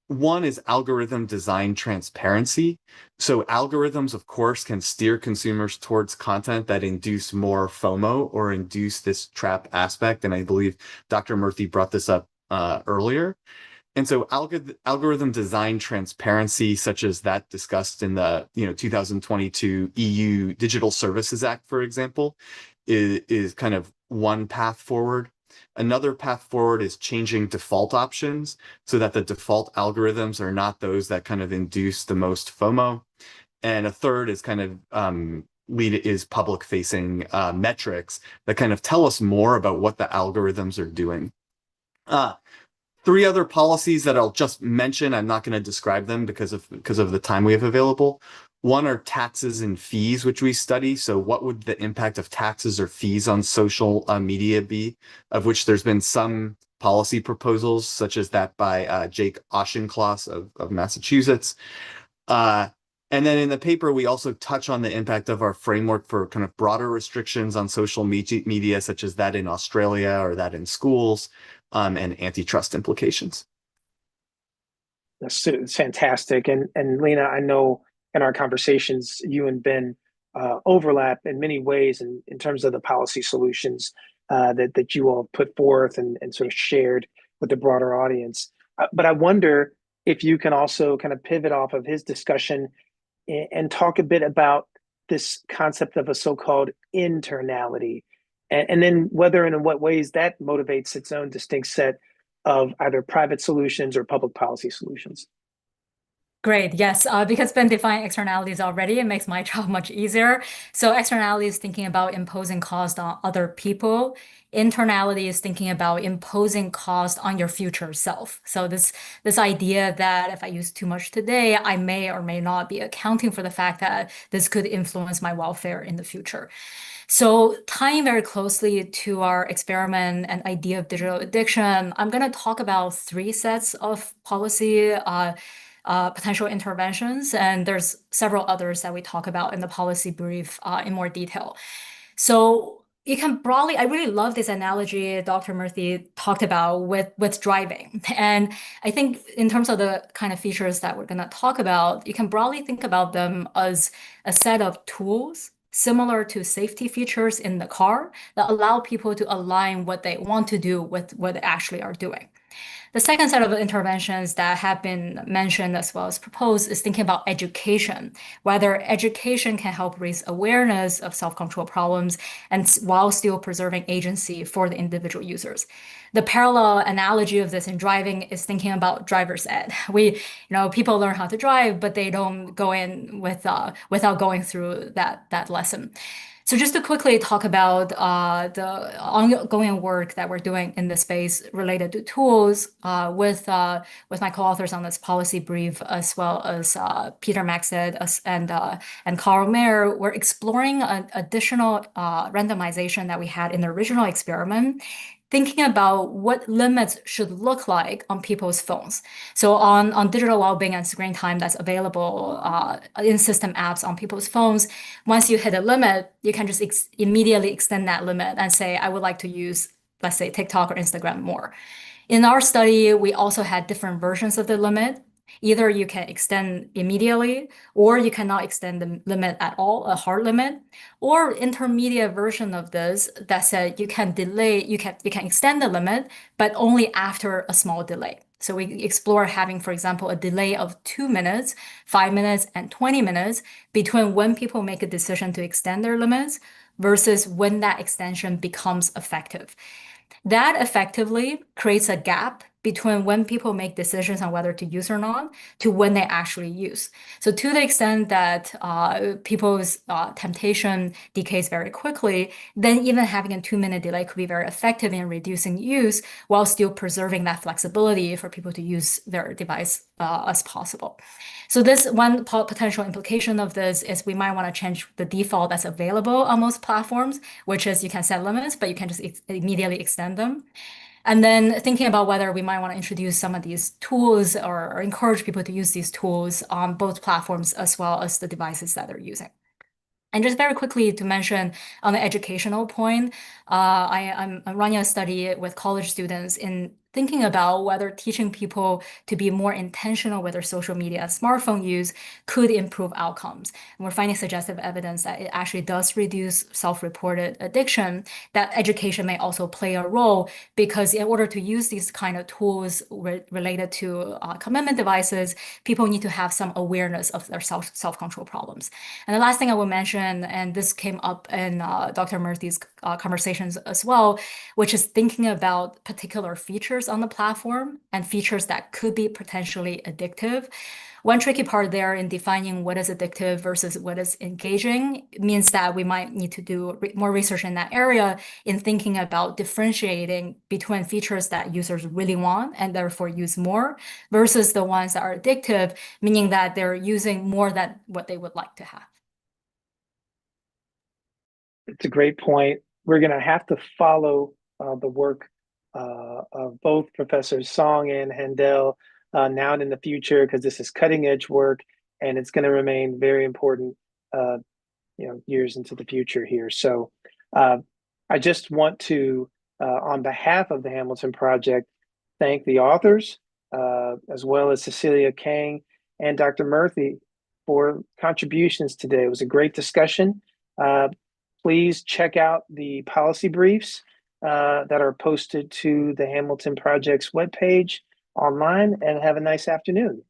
One is algorithm design transparency. So algorithms, of course, can steer consumers towards content that induce more FOMO or induce this trap aspect. And I believe Dr. Murthy brought this up earlier. And so algorithm design transparency, such as that discussed in the 2022 EU Digital Services Act, for example, is kind of one path forward. Another path forward is changing default options so that the default algorithms are not those that kind of induce the most FOMO. And a third is kind of public facing metrics that kind of tell us more about what the algorithms are doing. 3 other policies that I'll just mention. I'm not going to describe them because of the time we have available. One are taxes and fees, which we study. So what would the impact of taxes or fees on social media be, of which there's been some policy proposals, such as that by Jake Auchincloss of Massachusetts. And then in the paper, we also touch on the impact of our framework for kind of broader restrictions on social media, such as that in Australia or that in schools, and antitrust implications. It's fantastic. And Lena, I know in our conversations, you and Ben overlap in many ways in terms of the policy solutions that you all put forth and sort of shared with the broader audience. But I wonder if you can also kind of pivot off of his discussion and talk a bit about this concept of a so-called internality, and then whether and in what ways that motivates its own distinct set of either private solutions or public policy solutions. Great. Yes, because Ben defined externalities already, it makes my job much easier. So externality is thinking about imposing cost on other people. Internality is thinking about imposing cost on your future self. So this idea that if I use too much today, I may or may not be accounting for the fact that this could influence my welfare in the future. So tying very closely to our experiment and idea of digital addiction, I'm going to talk about three sets of policy potential interventions, and there's several others that we talk about in the policy brief in more detail. So you can broadly, I really love this analogy Dr. Murthy talked about with driving. And I think in terms of the kind of features that we're going to talk about, you can broadly think about them as a set of tools similar to safety features in the car that allow people to align what they want to do with what they actually are doing. The second set of interventions that have been mentioned as well as proposed is thinking about education, whether education can help raise awareness of self-control problems and while still preserving agency for the individual users. The parallel analogy of this in driving is thinking about driver's ed. People learn how to drive, but they don't go in without going through that lesson. So just to quickly talk about the ongoing work that we're doing in this space related to tools with my co-authors on this policy brief, as well as Peter Maxted and Carl Mayer, we're exploring an additional randomization that we had in the original experiment, thinking about what limits should look like on people's phones. So on digital well-being and screen time that's available in system apps on people's phones, once you hit a limit, you can just immediately extend that limit and say, I would like to use, let's say, TikTok or Instagram more. In our study, we also had different versions of the limit. Either you can extend immediately, or you cannot extend the limit at all, a hard limit, or intermediate version of this that said you can extend the limit, but only after a small delay. So we explore having, for example, a delay of 2 minutes, 5 minutes, and 20 minutes between when people make a decision to extend their limits versus when that extension becomes effective. That effectively creates a gap between when people make decisions on whether to use or not to when they actually use. So to the extent that people's temptation decays very quickly, then even having a 2-minute delay could be very effective in reducing use while still preserving that flexibility for people to use their device as possible. So this one potential implication of this is we might want to change the default that's available on most platforms, which is you can set limits, but you can just immediately extend them. And then thinking about whether we might want to introduce some of these tools or encourage people to use these tools on both platforms as well as the devices that they're using. And just very quickly to mention on the educational point, I'm running a study with college students in thinking about whether teaching people to be more intentional with their social media and smartphone use could improve outcomes. And we're finding suggestive evidence that it actually does reduce self-reported addiction, that education may also play a role because in order to use these kind of tools related to commitment devices, people need to have some awareness of their self-control problems. And the last thing I will mention, and this came up in Dr. Murthy's conversations as well, which is thinking about particular features on the platform and features that could be potentially addictive. One tricky part there in defining what is addictive versus what is engaging means that we might need to do more research in that area in thinking about differentiating between features that users really want and therefore use more versus the ones that are addictive, meaning that they're using more than what they would like to have. It's a great point. We're going to have to follow the work of both Professors Song and Handel now and in the future, because this is cutting edge work and it's going to remain very important years into the future here. So I just want to, on behalf of the Hamilton Project, thank the authors as well as Cecilia Kang and Dr. Murthy for contributions today. It was a great discussion. Please check out the policy briefs that are posted to the Hamilton Project's webpage online, and have a nice afternoon.